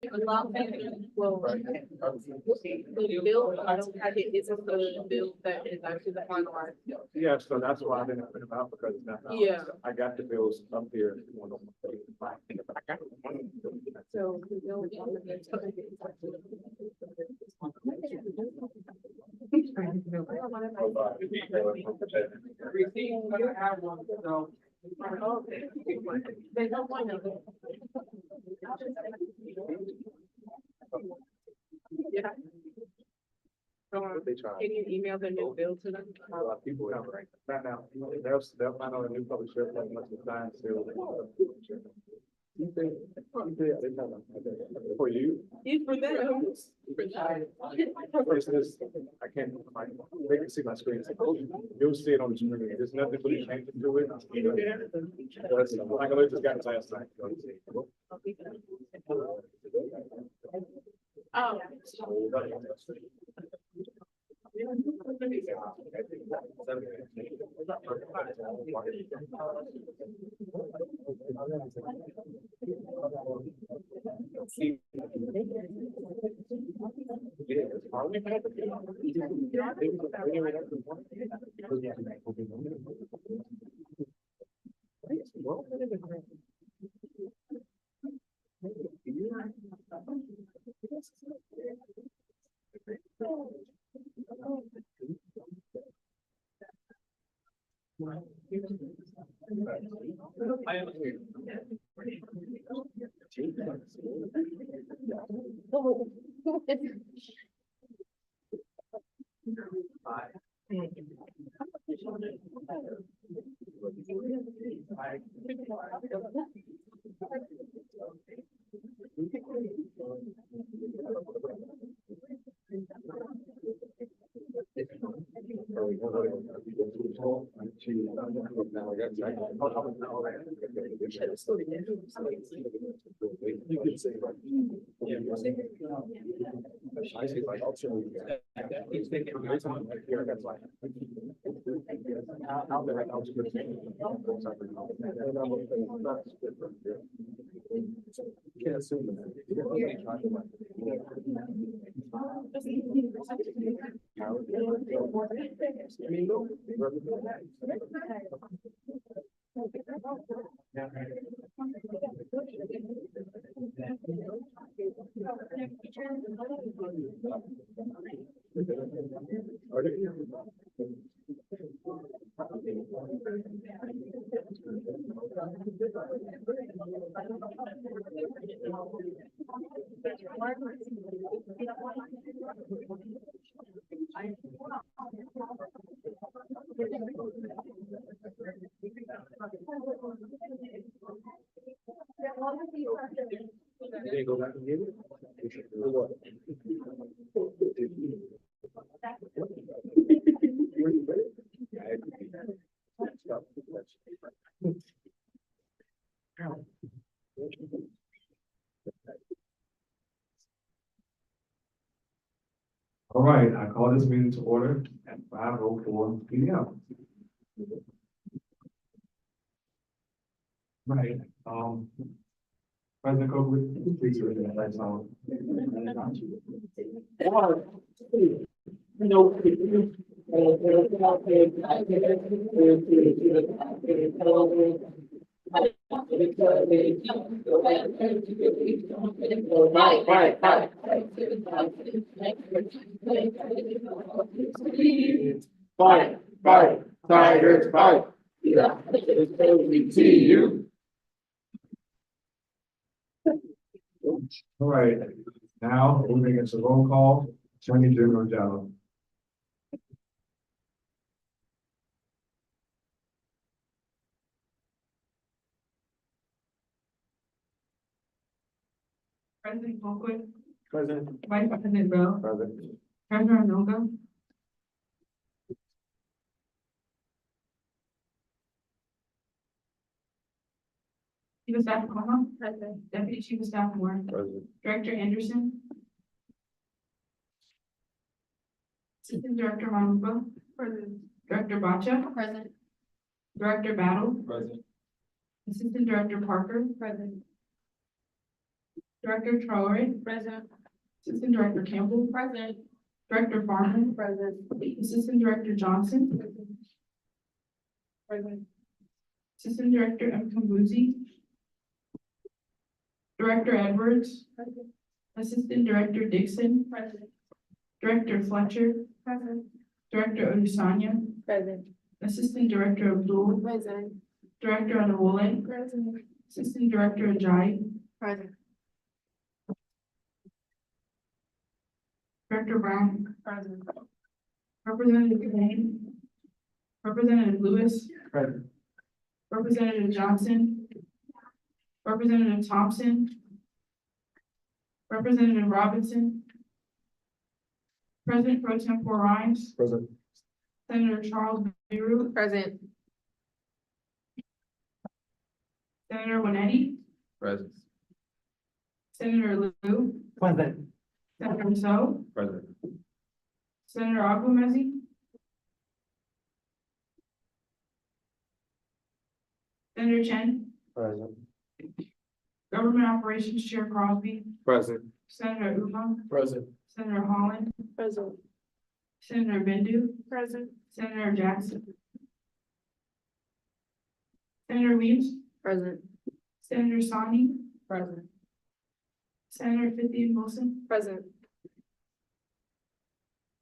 Well, the bill, I don't have it, it's a bill that is actually the finalized. Yeah, so that's why I didn't put them out because it's not. Yeah. I got the bills up here. So. The bill. They don't want to. Yeah. So, They try. can you email the new bill to them? A lot of people, not now, they'll find out a new public sheriff, like much of the time, still. For you? It's for them. It's this, I can't, they can see my screen. You'll see it on the screen. There's nothing really changing to it. That's, like, I just got it last night. Oh. You can say, like, I say, like, I'll show you. I'll be right, I'll just. Can't assume They go back and get it? For what? All right, I call this meeting to order at 5:04 p.m. Right, President Copeland, please read the lights on. Fight, fight, Tigers, fight. Yeah, it's see you. All right, now moving into roll call, Attorney General Jello. President Colquitt, President. Vice President Bell, President. Treasurer Noga. Chief of Staff Como. President. Deputy Chief of Staff Moore. President. Director Anderson. Assistant Director Manuka. President. Director Bacha. Present. Director Battle. President. Assistant Director Parker. Present. Director Traore. Present. Assistant Director Campbell. Present. Director Farman. Present. Assistant Director Johnson. Present. Assistant Director Mkambuzi. Director Edwards. Present. Assistant Director Dixon. Present. Director Fletcher. Present. Director Odusanya. Present. Assistant Director Abdul. Present. Director Anawole. Present. Assistant Director Ajayi. Present. Director Brown. Present. Representative Kane. Representative Lewis. Present. Representative Johnson. Representative Thompson. Representative Robinson. President Pro Tempore Rhymes. Present. Senator Charles Bayrou. Present. Senator Winetti. Present. Senator Lou. Present. Senator So. Present. Senator Agumezi. Senator Chen. Present. Government Operations Chair Crosby. Present. Senator Uma. Present. Senator Holland. Present. Senator Bindu. Present. Senator Jackson. Senator Weems. Present. Senator Sani. Present. Senator Fithian Wilson. Present.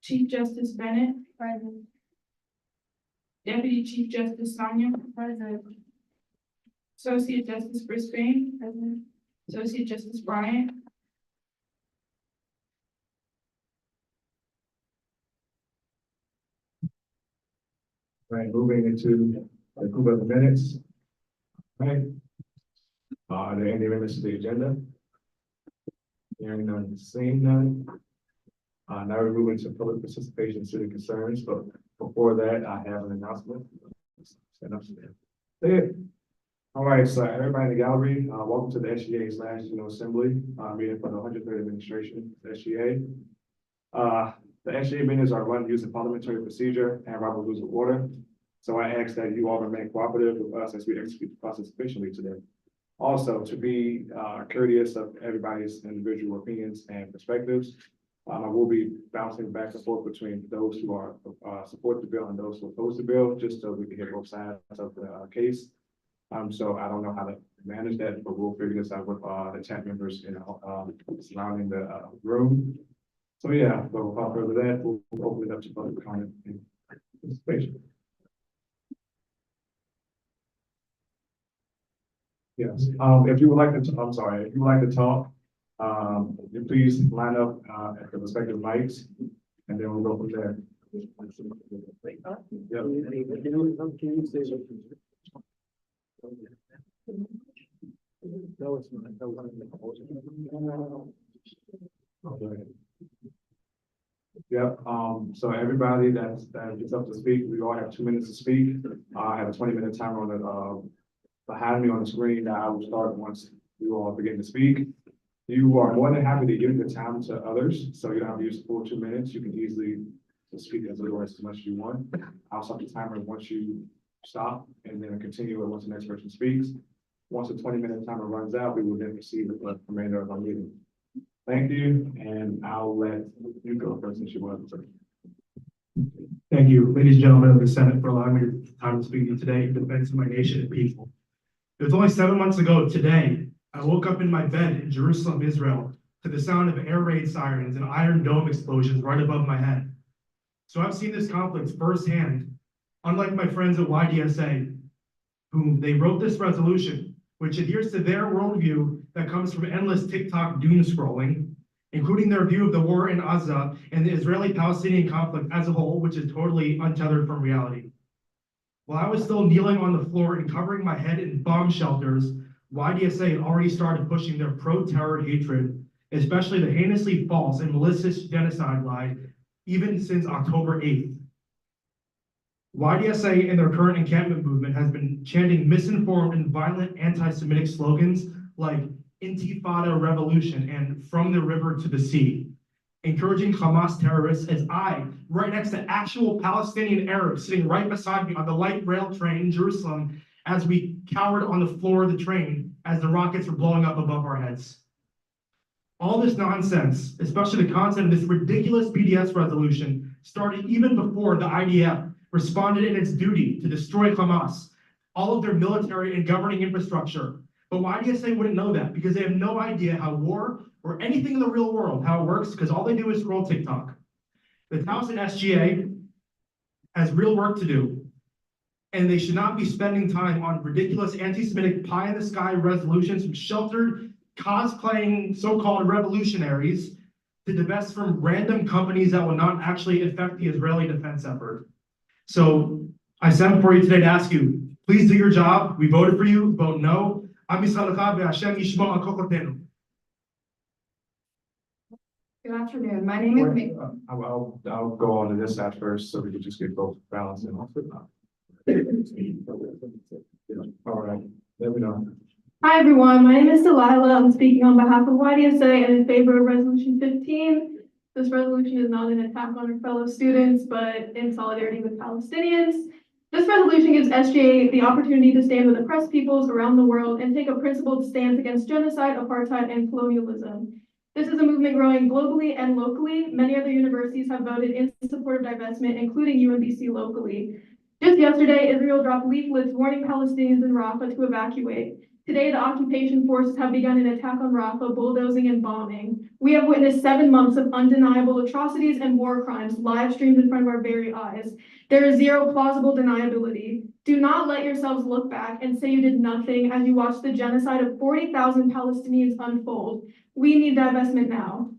Chief Justice Bennett. Present. Deputy Chief Justice Sanya. Present. Associate Justice Brisbane. Present. Associate Justice Bryant. Right, moving into the approval of the minutes. Right. Are there any amendments to the agenda? Hearing none, seeing none. Now we're moving to public participation, in city concerns, but before that, I have an announcement. Stand up. There. All right, so everybody in the gallery, welcome to the SGA's last General Assembly, meeting for the 103rd Administration, the SGA. The SGA meetings are run using parliamentary procedure and Robert Rules of Order. So I ask that you all remain cooperative with us as we execute the process efficiently today. Also, to be courteous of everybody's individual opinions and perspectives, I will be bouncing back and forth between those who are support the bill and those who oppose the bill, just so we can hear both sides of the case. So I don't know how to manage that, but we'll figure this out with the chat members, surrounding the room. So yeah, but without further that, we'll open it up to public comment and participation. Yes, if you would like to, I'm sorry, if you would like to talk, you please line up at the respective mics, and then we'll go from there. No, it's not. Okay. Yep, so everybody that gets up to speak, we all have 2 minutes to speak. I have a 20-minute timer on the behind me on the screen that I will start once you all begin to speak. You are more than happy to give the time to others, so you don't have to use the full 2 minutes. You can easily speak as little or as much as you want. I'll stop the timer once you stop, and then continue it once the next person speaks. Once the 20-minute timer runs out, we will then proceed with the remainder of our meeting. Thank you, and I'll let you go first since you want to. Thank you, ladies and gentlemen of the Senate, for allowing me the time to speak to you today in defense of my nation and people. It was only 7 months ago today, I woke up in my bed in Jerusalem, Israel, to the sound of air raid sirens and Iron Dome explosions right above my head. So I've seen this conflict firsthand. Unlike my friends at YDSA, whom they wrote this resolution, which adheres to their worldview that comes from endless TikTok doom scrolling, including their view of the war in Gaza and the Israeli-Palestinian conflict as a whole, which is totally untethered from reality. While I was still kneeling on the floor and covering my head in bomb shelters, YDSA had already started pushing their pro-terror hatred, especially the heinously false and malicious genocide lie, even since October 8th. YDSA and their current encampment movement has been chanting misinformed and violent anti-Semitic slogans like Intifada Revolution and From the River to the Sea, encouraging Hamas terrorists as I, right next to actual Palestinian Arabs sitting right beside me on the light rail train in Jerusalem as we cowered on the floor of the train as the rockets were blowing up above our heads. All this nonsense, especially the content of this ridiculous BDS resolution, started even before the IDF responded in its duty to destroy Hamas, all of their military and governing infrastructure. But why DSA wouldn't know that? Because they have no idea how war or anything in the real world, how it works, because all they do is scroll TikTok. The Towson SGA has real work to do, and they should not be spending time on ridiculous anti-Semitic pie-in-the-sky resolutions from sheltered, cosplaying so-called revolutionaries to divest from random companies that will not actually affect the Israeli defense effort. So I sent for you today to ask you, please do your job. We voted for you. Vote no. Am Yisrael Echad ve'Hashem Yishmo al Kochatenu. Good afternoon. My name is Ma- I'll go on to this at first, so we can just get both balanced and off. All right, there we go. Hi, everyone. My name is Delilah. I'm speaking on behalf of YDSA and in favor of Resolution 15. This resolution is not an attack on our fellow students, but in solidarity with Palestinians. This resolution gives SGA the opportunity to stand with oppressed peoples around the world and take a principled stance against genocide, apartheid, and colonialism. This is a movement growing globally and locally. Many other universities have voted in support of divestment, including UMBC locally. Just yesterday, Israel dropped leaflets warning Palestinians in Rafah to evacuate. Today, the occupation forces have begun an attack on Rafah, bulldozing and bombing. We have witnessed 7 months of undeniable atrocities and war crimes live streamed in front of our very eyes. There is zero plausible deniability. Do not let yourselves look back and say you did nothing as you watch the genocide of 40,000 Palestinians unfold. We need divestment now.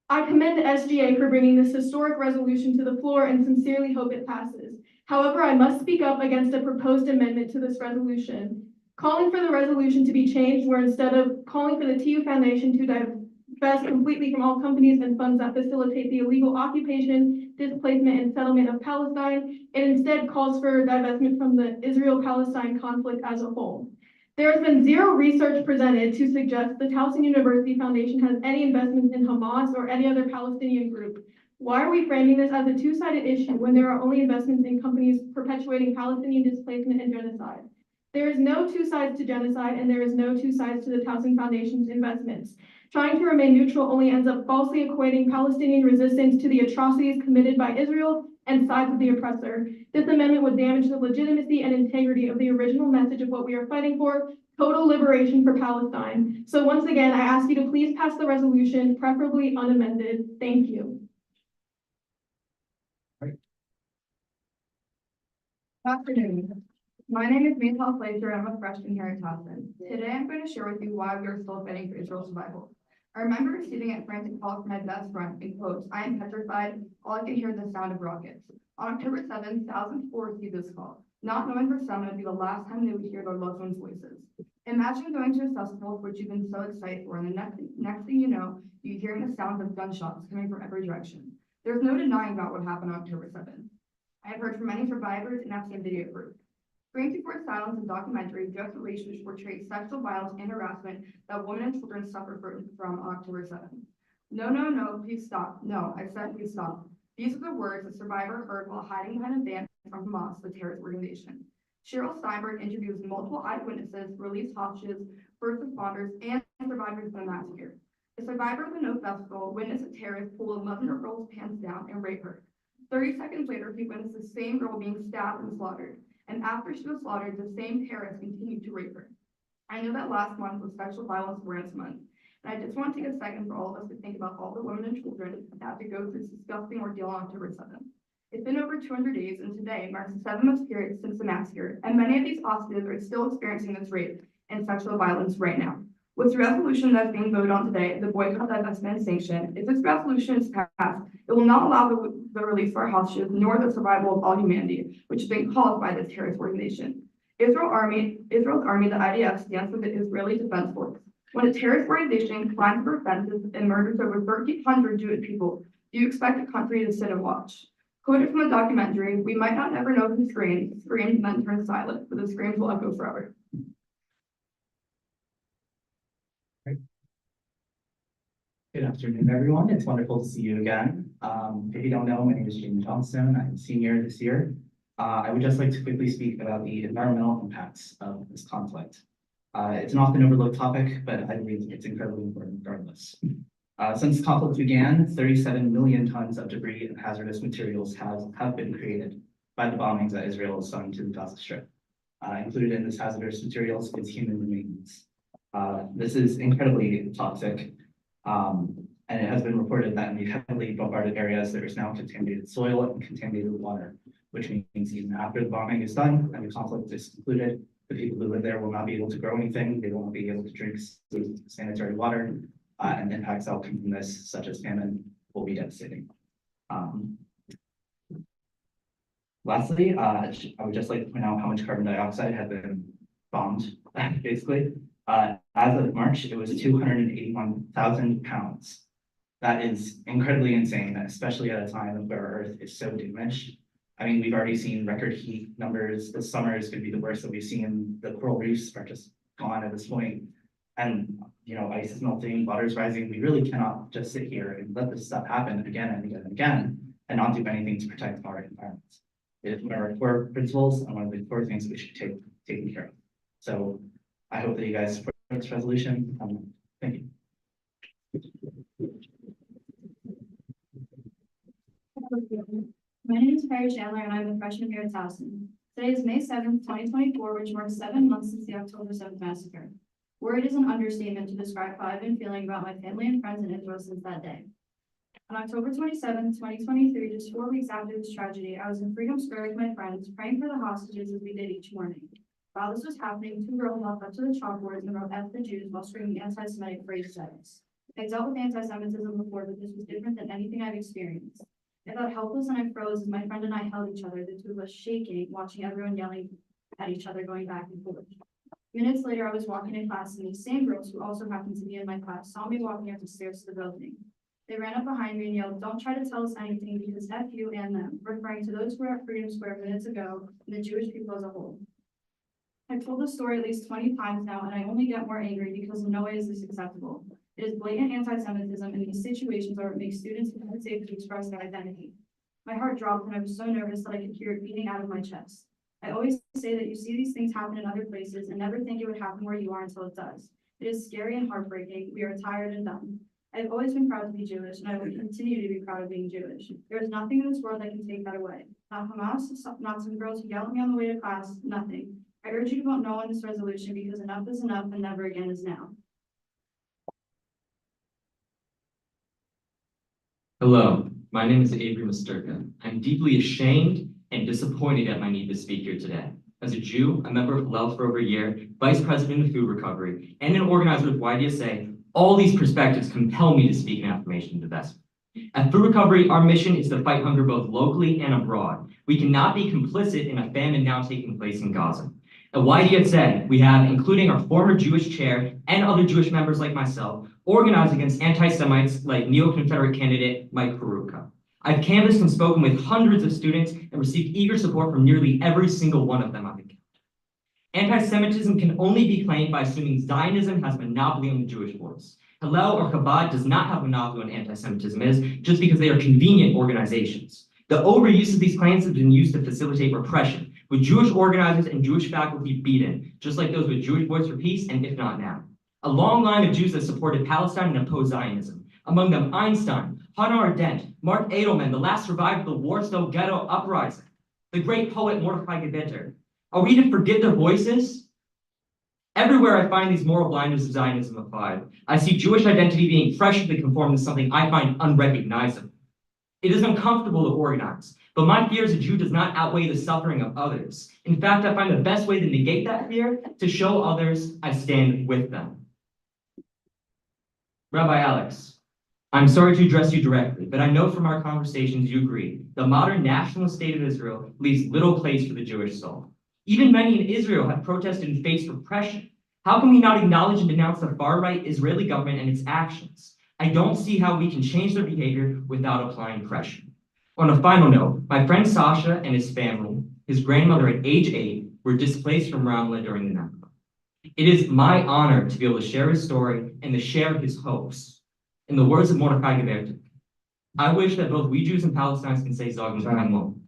I commend SGA for bringing this historic resolution to the floor and sincerely hope it passes. However, I must speak up against a proposed amendment to this resolution. Calling for the resolution to be changed, where instead of calling for the TU Foundation to divest completely from all companies and funds that facilitate the illegal occupation, displacement, and settlement of Palestine, it instead calls for divestment from the Israel-Palestine conflict as a whole. There has been zero research presented to suggest the Towson University Foundation has any investments in Hamas or any other Palestinian group. Why are we framing this as a two-sided issue when there are only investments in companies perpetuating Palestinian displacement and genocide? There is no two sides to genocide, and there is no two sides to the Towson Foundation's investments. Trying to remain neutral only ends up falsely equating Palestinian resistance to the atrocities committed by Israel and sides with the oppressor. This amendment would damage the legitimacy and integrity of the original message of what we are fighting for, total liberation for Palestine. So once again, I ask you to please pass the resolution, preferably unamended. Thank you. Good afternoon. My name is Maytal Flazer. I'm a freshman here at Towson. Today, I'm going to share with you why we are still fighting for Israel's survival. I remember sitting at frantic calls from my best friend in quotes, "I am petrified. All I can hear is the sound of rockets." On October 7th, thousands will receive this call, not knowing for some it would be the last time they would hear their loved ones' voices. Imagine going to a festival for which you've been so excited for, and the next thing you know, you're hearing the sounds of gunshots coming from every direction. There's no denying about what happened on October 7th. I have heard from many survivors and have seen video proof. Scream Before Silence, a documentary just released which portrays sexual violence and harassment that women and children suffer from on October 7th. No, no, no, please stop. No, I said please stop. These are the words the survivor heard while hiding behind a van from Hamas, the terrorist organization. Cheryl Steinberg interviews multiple eyewitnesses, released hostages, first responders, and survivors of the massacre. The survivor of the No Festival witnessed a terrorist pull 11-year-old's pants down and rape her. 30 seconds later, he witnessed the same girl being stabbed and slaughtered. And after she was slaughtered, the same terrorist continued to rape her. I know that last month was Sexual Violence Awareness Month, and I just want to take a second for all of us to think about all the women and children that have to go through this disgusting ordeal on October 7th. It's been over 200 days, and today marks the 7-month period since the massacre, and many of these hostages are still experiencing this rape and sexual violence right now. With the resolution that's being voted on today, the boycott, divestment, and sanction, if this resolution is passed, it will not allow the release of our hostages, nor the survival of all humanity, which has been caused by this terrorist organization. Israel's army, the IDF, stands for the Israeli Defense Force. When a terrorist organization climbs over fences and murders over 1,300 Jewish people, do you expect the country to sit and watch? Quoted from the documentary, "We might not ever know who screamed and then turned silent, but the screams will echo forever." Good afternoon, everyone. It's wonderful to see you again. If you don't know, my name is Jamie Johnstone. I'm a senior this year. I would just like to quickly speak about the environmental impacts of this conflict. It's an often overlooked topic, but I believe it's incredibly important regardless. Since conflict began, 37 million tons of debris and hazardous materials have been created by the bombings that Israel has done to the Gaza Strip. Included in this hazardous materials is human remains. This is incredibly toxic, and it has been reported that in the heavily bombarded areas, there is now contaminated soil and contaminated water, which means even after the bombing is done and the conflict is concluded, the people who live there will not be able to grow anything, they won't be able to drink sanitary water, and impacts that will come from this, such as famine, will be devastating. Lastly, I would just like to point out how much carbon dioxide had been bombed, basically. As of March, it was 281,000 pounds. That is incredibly insane, especially at a time where our Earth is so damaged. I mean, we've already seen record heat numbers. This summer is going to be the worst that we've seen. The coral reefs are just gone at this point. And, you know, ice is melting, water is rising. We really cannot just sit here and let this stuff happen again and again and again and not do anything to protect our environment. It is one of our core principles and one of the core things we should take taken care of. So I hope that you guys support this resolution. Thank you. My name is Perry Chandler and I'm a freshman here at Towson. Today is May 7th, 2024, which marks 7 months since the October 7th massacre. Word is an understatement to describe how I've been feeling about my family and friends in Israel since that day. On October 27th, 2023, just 4 weeks after this tragedy, I was in Freedom Square with my friends, praying for the hostages as we did each morning. While this was happening, 2 girls walked up to the chalkboards and wrote "F the Jews" while screaming anti-Semitic phrases at us. I dealt with anti-Semitism before, but this was different than anything I've experienced. I felt helpless and I froze as my friend and I held each other, the 2 of us shaking, watching everyone yelling at each other, going back and forth. Minutes later, I was walking in class, and these same girls, who also happened to be in my class, saw me walking up the stairs to the building. They ran up behind me and yelled, "Don't try to tell us anything because F you and them," referring to those who were at Freedom Square minutes ago and the Jewish people as a whole. I've told this story at least 20 times now, and I only get more angry because in no way is this acceptable. It is blatant anti-Semitism, and these situations are what make students feel unsafe to express their identity. My heart dropped, and I was so nervous that I could hear it beating out of my chest. I always say that you see these things happen in other places and never think it would happen where you are until it does. It is scary and heartbreaking. We are tired and done. I've always been proud to be Jewish, and I will continue to be proud of being Jewish. There is nothing in this world that can take that away. Not Hamas, not some girls who yell at me on the way to class, nothing. I urge you to vote no on this resolution because enough is enough and never again is now. Hello, my name is Avery Musterka. I'm deeply ashamed and disappointed at my need to speak here today. As a Jew, a member of Hillel for over a year, vice president of food recovery, and an organizer with YDSA, all these perspectives compel me to speak in affirmation of divestment. At Food Recovery, our mission is to fight hunger both locally and abroad. We cannot be complicit in a famine now taking place in Gaza. At YDSA, we have, including our former Jewish chair and other Jewish members like myself, organized against anti-Semites like neo-Confederate candidate Mike Peroutka. I've canvassed and spoken with hundreds of students and received eager support from nearly every single one of them on the count. Anti-Semitism can only be claimed by assuming Zionism has monopoly on the Jewish voice. Hillel or Chabad does not have monopoly on anti-Semitism is just because they are convenient organizations. The overuse of these claims has been used to facilitate repression, with Jewish organizers and Jewish faculty beaten, just like those with Jewish Voice for Peace and If Not Now. A long line of Jews that supported Palestine and opposed Zionism. Among them Einstein, Hannah Arendt, Mark Edelman, the last survivor of the Warsaw Ghetto Uprising, the great poet Mordechai Gebeter. Are we to forget their voices? Everywhere I find these moral blinders of Zionism applied, I see Jewish identity being freshly conformed to something I find unrecognizable. It is uncomfortable to organize, but my fear as a Jew does not outweigh the suffering of others. In fact, I find the best way to negate that fear to show others I stand with them. Rabbi Alex, I'm sorry to address you directly, but I know from our conversations you agree the modern nationalist state of Israel leaves little place for the Jewish soul. Even many in Israel have protested and faced repression. How can we not acknowledge and denounce the far-right Israeli government and its actions? I don't see how we can change their behavior without applying pressure. On a final note, my friend Sasha and his family, his grandmother at age 8, were displaced from Ramla during the Nakba. It is my honor to be able to share his story and to share his hopes. In the words of Mordechai Gebeter, I wish that both we Jews and Palestinians can say Zogin Kaimon.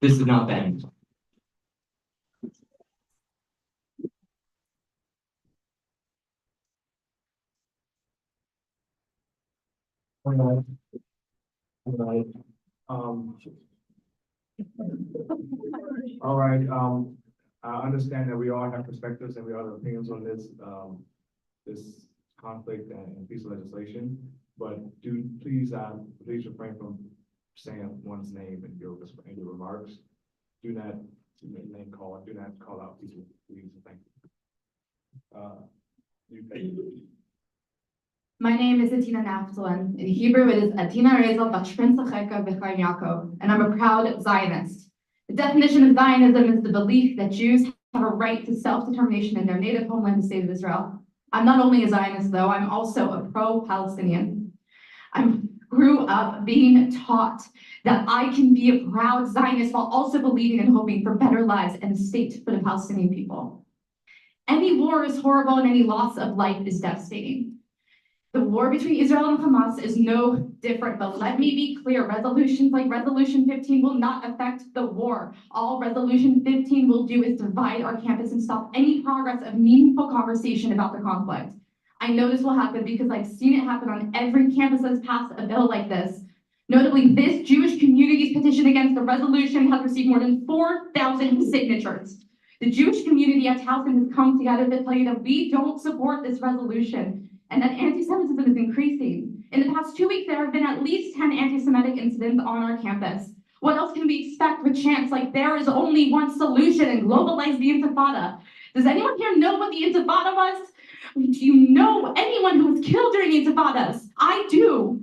This is not the end. Alright. Alright, um. All right, I understand that we all have perspectives and we all have opinions on this conflict and piece of legislation. But please refrain from saying one's name in your remarks. Do not name call, do not call out people, please, thank you. My name is Atina Naftalin. In Hebrew, it is Atina Rezel Bachpin Sacheka B'chaim Yaakov, and I'm a proud Zionist. The definition of Zionism is the belief that Jews have a right to self-determination in their native homeland, the state of Israel. I'm not only a Zionist, though, I'm also a pro-Palestinian. I grew up being taught that I can be a proud Zionist while also believing and hoping for better lives and a state for the Palestinian people. Any war is horrible and any loss of life is devastating. The war between Israel and Hamas is no different, but let me be clear, resolutions like Resolution 15 will not affect the war. All Resolution 15 will do is divide our campus and stop any progress of meaningful conversation about the conflict. I know this will happen because I've seen it happen on every campus that's passed a bill like this. Notably, this Jewish community's petition against the resolution has received more than 4,000 signatures. The Jewish community at Towson has come together to tell you that we don't support this resolution and that anti-Semitism is increasing. In the past 2 weeks, there have been at least 10 anti-Semitic incidents on our campus. What else can we expect with chants like there is only one solution and globalize the Intifada? Does anyone here know what the Intifada was? Do you know anyone who was killed during Intifadas? I do.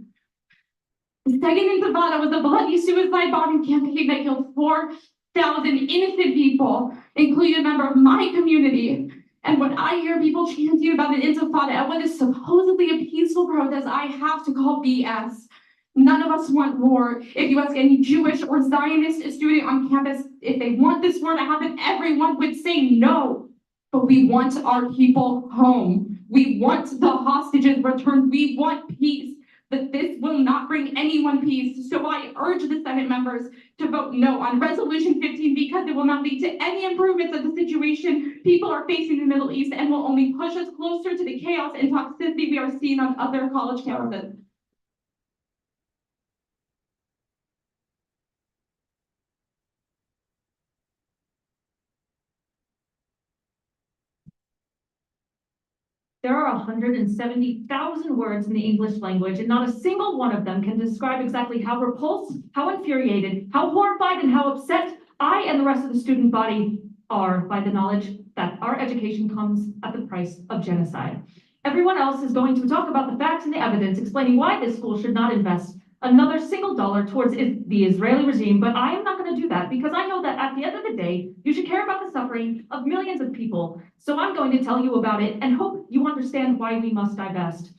The second Intifada was a bloody suicide bombing campaign that killed 4,000 innocent people, including a member of my community. And when I hear people chanting about an Intifada at what is supposedly a peaceful protest, I have to call BS. None of us want war. If you ask any Jewish or Zionist student on campus if they want this war to happen, everyone would say no. But we want our people home. We want the hostages returned. We want peace. But this will not bring anyone peace. So I urge the Senate members to vote no on Resolution 15 because it will not lead to any improvements of the situation people are facing in the Middle East and will only push us closer to the chaos and toxicity we are seeing on other college campuses. There are 170,000 words in the English language, and not a single one of them can describe exactly how repulsed, how infuriated, how horrified, and how upset I and the rest of the student body are by the knowledge that our education comes at the price of genocide. Everyone else is going to talk about the facts and the evidence, explaining why this school should not invest another single dollar towards the Israeli regime, but I am not going to do that because I know that at the end of the day, you should care about the suffering of millions of people. So I'm going to tell you about it and hope you understand why we must divest.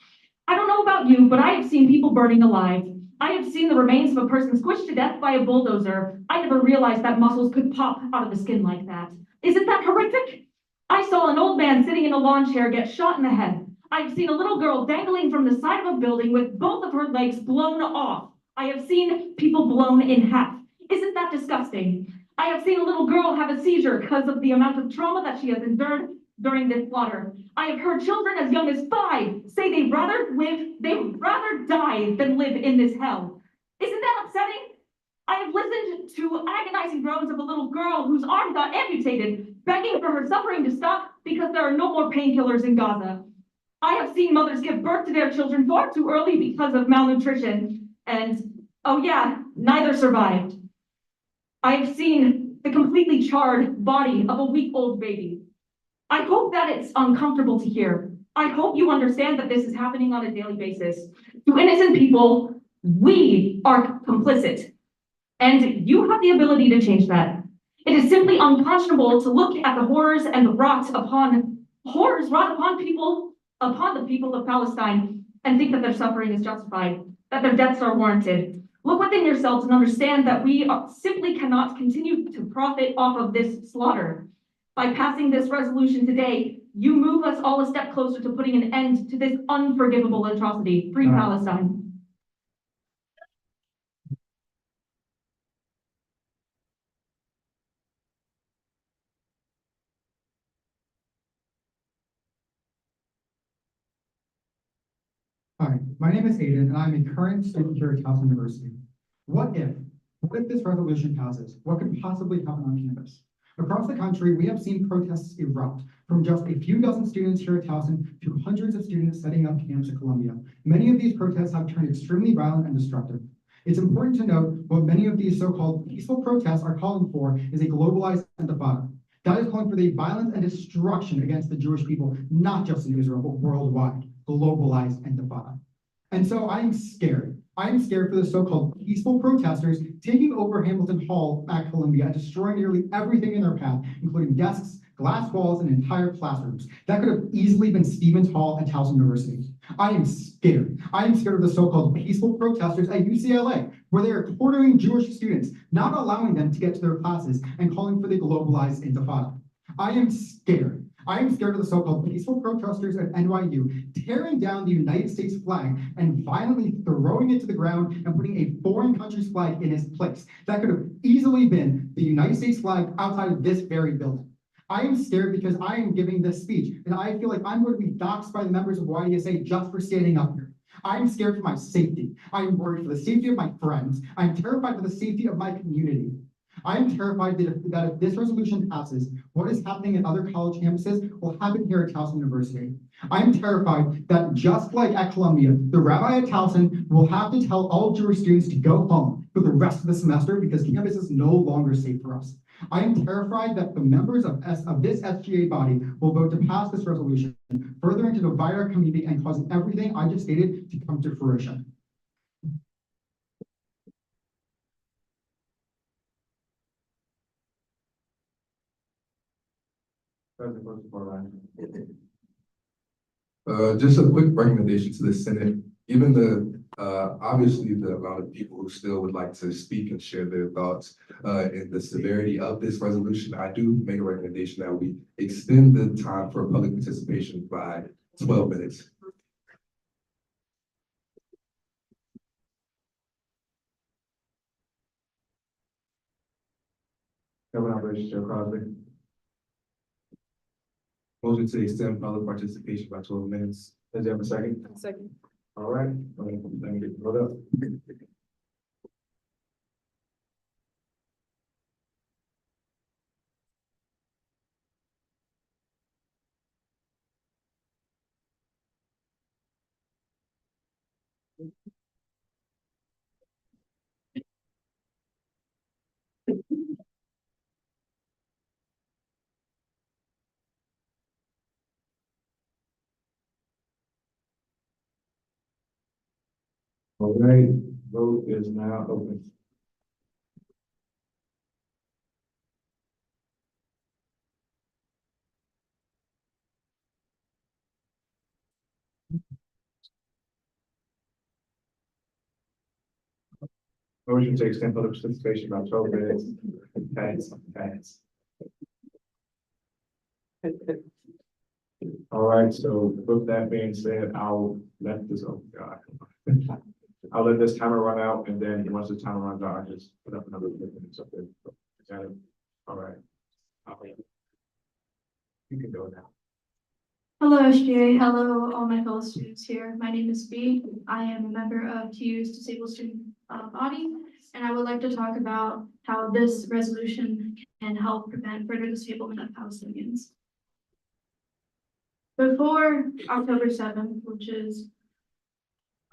I don't know about you, but I have seen people burning alive. I have seen the remains of a person squished to death by a bulldozer. I never realized that muscles could pop out of the skin like that. Isn't that horrific? I saw an old man sitting in a lawn chair get shot in the head. I've seen a little girl dangling from the side of a building with both of her legs blown off. I have seen people blown in half. Isn't that disgusting? I have seen a little girl have a seizure because of the amount of trauma that she has endured during this slaughter. I have heard children as young as 5 say they'd rather die than live in this hell. Isn't that upsetting? I have listened to agonizing groans of a little girl whose arm got amputated, begging for her suffering to stop because there are no more painkillers in Gaza. I have seen mothers give birth to their children far too early because of malnutrition, and oh yeah, neither survived. I have seen the completely charred body of a week-old baby. I hope that it's uncomfortable to hear. I hope you understand that this is happening on a daily basis. To innocent people, we are complicit, and you have the ability to change that. It is simply unconscionable to look at the horrors and the wrought upon the people of Palestine and think that their suffering is justified, that their deaths are warranted. Look within yourselves and understand that we simply cannot continue to profit off of this slaughter. By passing this resolution today, you move us all a step closer to putting an end to this unforgivable atrocity. Free Palestine. Hi, my name is Aiden, and I'm a current student here at Towson University. What if this resolution passes? What could possibly happen on campus? Across the country, we have seen protests erupt from just a few dozen students here at Towson to hundreds of students setting up camps at Columbia. Many of these protests have turned extremely violent and destructive. It's important to note what many of these so-called peaceful protests are calling for is a globalized intifada. That is calling for the violence and destruction against the Jewish people, not just in Israel, but worldwide, globalized intifada. And so I'm scared. I'm scared for the so-called peaceful protesters taking over Hamilton Hall at Columbia and destroying nearly everything in their path, including desks, glass walls, and entire classrooms. That could have easily been Stevens Hall at Towson University. I am scared. I am scared of the so-called peaceful protesters at UCLA, where they are quartering Jewish students, not allowing them to get to their classes, and calling for the globalized intifada. I am scared. I am scared of the so-called peaceful protesters at NYU tearing down the United States flag and violently throwing it to the ground and putting a foreign country's flag in its place. That could have easily been the United States flag outside of this very building. I am scared because I am giving this speech and I feel like I'm going to be doxxed by the members of YDSA just for standing up here. I'm scared for my safety. I am worried for the safety of my friends. I'm terrified for the safety of my community. I am terrified that if this resolution passes, what is happening at other college campuses will happen here at Towson University. I am terrified that just like at Columbia, the rabbi at Towson will have to tell all Jewish students to go home for the rest of the semester because campus is no longer safe for us. I am terrified that the members of this SGA body will vote to pass this resolution, furthering to divide our community and causing everything I just stated to come to fruition. Just a quick recommendation to the Senate, given the, obviously the amount of people who still would like to speak and share their thoughts, and the severity of this resolution, I do make a recommendation that we extend the time for public participation by 12 minutes. Governor Operations Chair Crosby. Motion to extend public participation by 12 minutes. Does you have a second? Second. All right, let me get it up. All right, vote is now open. Motion to extend public participation by 12 minutes. Pass. All right, so with that being said, I'll let this, oh God. I'll let this timer run out, and then once the timer runs out, I just put up another 10 minutes up there. Got it? All right. You can go now. Hello, SGA. Hello, all my fellow students here. My name is Bee. I am a member of TU's Disabled Student Body, and I would like to talk about how this resolution can help prevent further disablement of Palestinians. Before October 7th, which is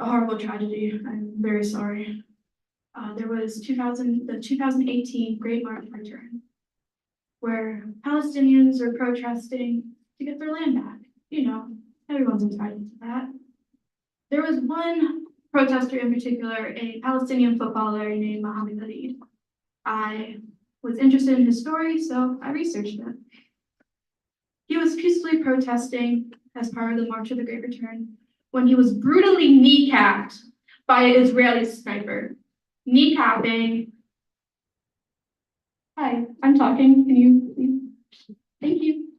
a horrible tragedy, I'm very sorry. There was the 2018 Great March Return, where Palestinians are protesting to get their land back. You know, everyone's entitled to that. There was one protester in particular, a Palestinian footballer named Mohammed Khalid. I was interested in his story, so I researched it. He was peacefully protesting as part of the March of the Great Return when he was brutally kneecapped by an Israeli sniper. Kneecapping. Hi, I'm talking. Can you please? Thank you.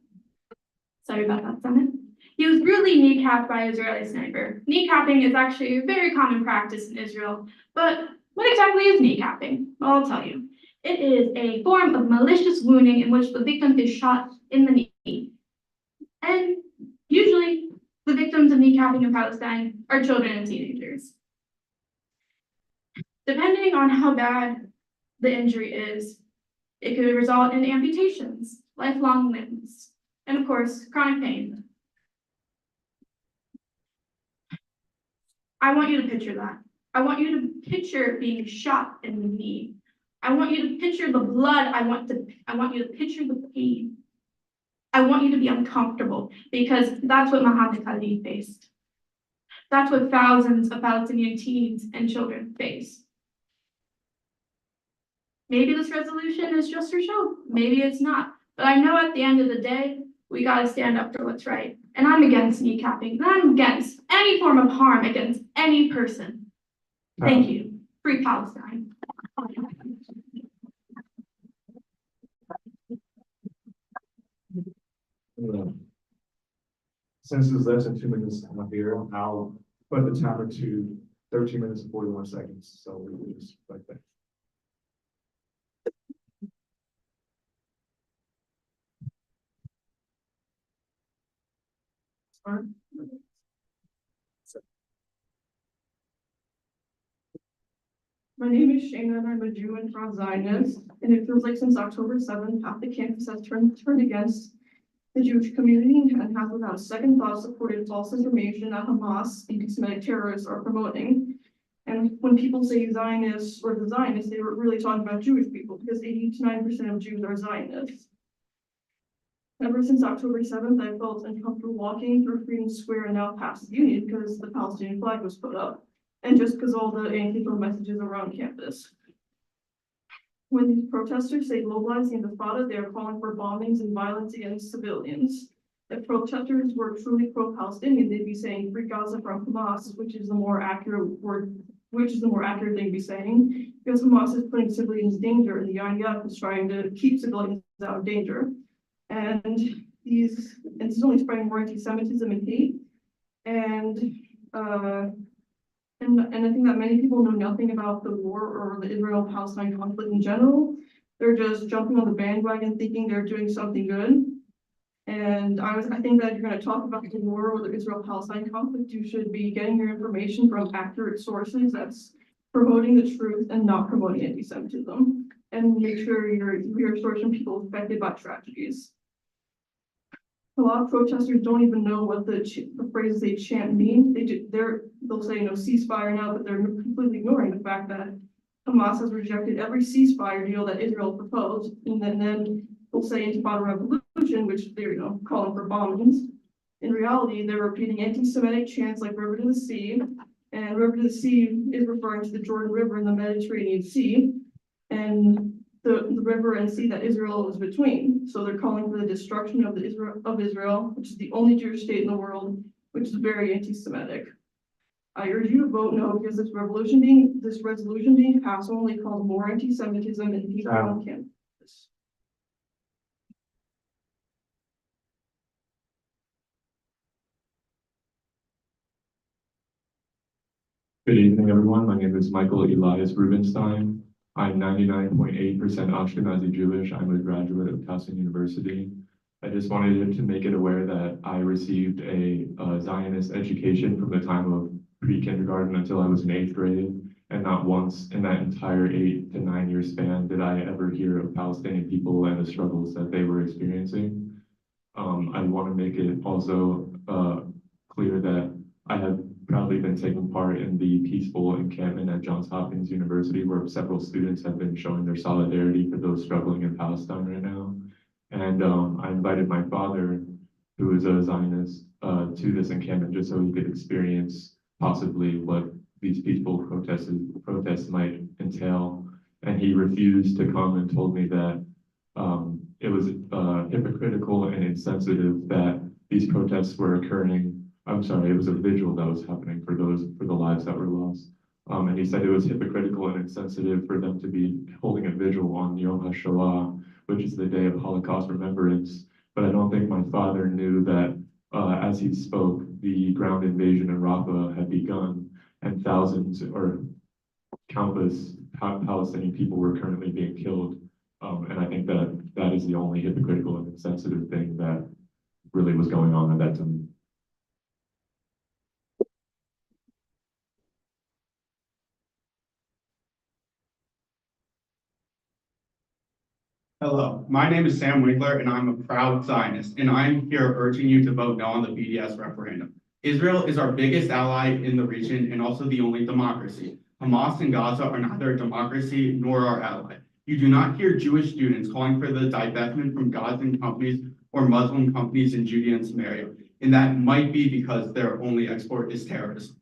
Sorry about that, Summit. He was brutally kneecapped by an Israeli sniper. Kneecapping is actually a very common practice in Israel, but what exactly is kneecapping? Well, I'll tell you. It is a form of malicious wounding in which the victim is shot in the knee. And usually The victims of kneecapping in Palestine are children and teenagers. Depending on how bad the injury is, it could result in amputations, lifelong limbs, and of course, chronic pain. I want you to picture that. I want you to picture being shot in the knee. I want you to picture the blood. I want you to picture the pain. I want you to be uncomfortable because that's what Mohammed Khalid faced. That's what thousands of Palestinian teens and children face. Maybe this resolution is just for show. Maybe it's not. But I know at the end of the day, we gotta stand up for what's right. And I'm against kneecapping. And I'm against any form of harm against any person. Thank you. Free Palestine. Since it's less than 2 minutes up here, I'll put the timer to 13 minutes and 41 seconds. So we will just like that. My name is Shayna and I'm a Jew and proud Zionist, and it feels like since October 7th, half the campus has turned against the Jewish community and has without a second thought supported false information that Hamas, anti-Semitic terrorists, are promoting. And when people say Zionists or the Zionists, they were really talking about Jewish people because 80 to 9% of Jews are Zionists. Ever since October 7th, I felt uncomfortable walking through Freedom Square and now past the Union because the Palestinian flag was put up. And just because all the anti-Israel messages around campus. When these protesters say globalizing the Intifada, they are calling for bombings and violence against civilians. If protesters were truly pro-Palestinian, they'd be saying free Gaza from Hamas, which is the more accurate word, which is the more accurate thing to be saying, because Hamas is putting civilians in danger and the IDF is trying to keep civilians out of danger. And this is only spreading more anti-Semitism and hate. And I think that many people know nothing about the war or the Israel-Palestine conflict in general. They're just jumping on the bandwagon thinking they're doing something good. And I think that if you're going to talk about the war or the Israel-Palestine conflict, you should be getting your information from accurate sources that's promoting the truth and not promoting anti-Semitism. And make sure your source from people affected by tragedies. A lot of protesters don't even know what the phrases they chant mean. They'll say, ceasefire now, but they're completely ignoring the fact that Hamas has rejected every ceasefire deal that Israel proposed. And then they'll say Intifada revolution, which they're, calling for bombings. In reality, they're repeating anti-Semitic chants like River to the Sea. And River to the Sea is referring to the Jordan River in the Mediterranean Sea. And the river and sea that Israel is between. So they're calling for the destruction of Israel, which is the only Jewish state in the world, which is very anti-Semitic. I urge you to vote no because this resolution being passed only cause more anti-Semitism and people on campus. Good evening, everyone. My name is Michael Elias Rubenstein. I'm 99.8% Ashkenazi Jewish. I'm a graduate of Towson University. I just wanted to make it aware that I received a Zionist education from the time of pre-kindergarten until I was in 8th grade. And not once in that entire 8 to 9 year span did I ever hear of Palestinian people and the struggles that they were experiencing. I want to make it also clear that I have proudly been taking part in the peaceful encampment at Johns Hopkins University, where several students have been showing their solidarity for those struggling in Palestine right now. And I invited my father, who is a Zionist, to this encampment just so he could experience possibly what these peaceful protests might entail. And he refused to come and told me that it was hypocritical and insensitive that these protests were occurring. I'm sorry, it was a vigil that was happening for the lives that were lost. And he said it was hypocritical and insensitive for them to be holding a vigil on Yom HaShoah, which is the day of Holocaust remembrance. But I don't think my father knew that as he spoke, the ground invasion in Rafah had begun and thousands or countless Palestinian people were currently being killed. And I think that is the only hypocritical and insensitive thing that really was going on at that time. Hello, my name is Sam Winkler and I'm a proud Zionist, and I'm here urging you to vote no on the BDS referendum. Israel is our biggest ally in the region and also the only democracy. Hamas and Gaza are neither a democracy nor our ally. You do not hear Jewish students calling for the divestment from Gazan companies or Muslim companies in Judea and Samaria, and that might be because their only export is terrorism.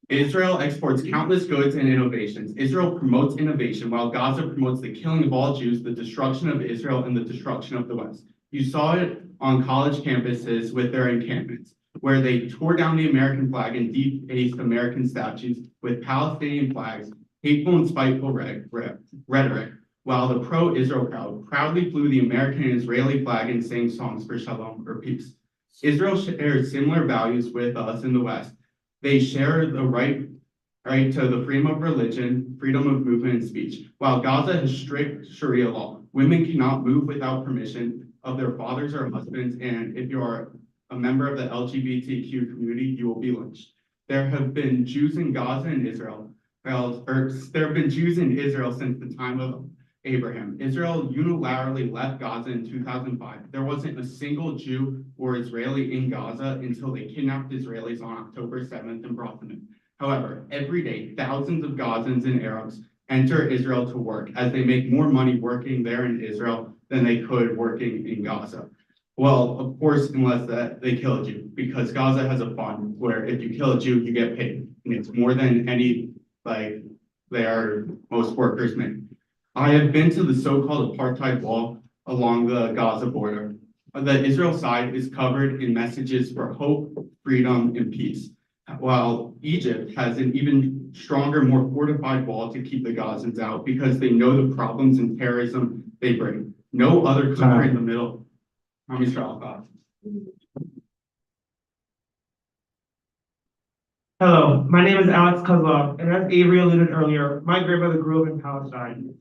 Israel exports countless goods and innovations. Israel promotes innovation while Gaza promotes the killing of all Jews, the destruction of Israel, and the destruction of the West. You saw it on college campuses with their encampments, where they tore down the American flag and defaced American statues with Palestinian flags, hateful and spiteful rhetoric, while the pro-Israel crowd proudly flew the American and Israeli flag and sang songs for shalom or peace. Israel shares similar values with us in the West. They share the right to the freedom of religion, freedom of movement and speech. While Gaza has strict Sharia law, women cannot move without permission of their fathers or husbands, and if you are a member of the LGBTQ community, you will be lynched. There have been Jews in Gaza and Israel, there have been Jews in Israel since the time of Abraham. Israel unilaterally left Gaza in 2005. There wasn't a single Jew or Israeli in Gaza until they kidnapped Israelis on October 7th and brought them in. However, every day, thousands of Gazans and Arabs enter Israel to work as they make more money working there in Israel than they could working in Gaza. Well, of course, unless that they kill a Jew, because Gaza has a fund where if you kill a Jew, you get paid. And it's more than any, most workers make. I have been to the so-called apartheid wall along the Gaza border. The Israel side is covered in messages for hope, freedom, and peace, while Egypt has an even stronger, more fortified wall to keep the Gazans out because they know the problems and terrorism they bring. No other country in the middle. I'm Israel. Hello, my name is Alex Kozlov, and as Avery alluded earlier, my grandmother grew up in Palestine.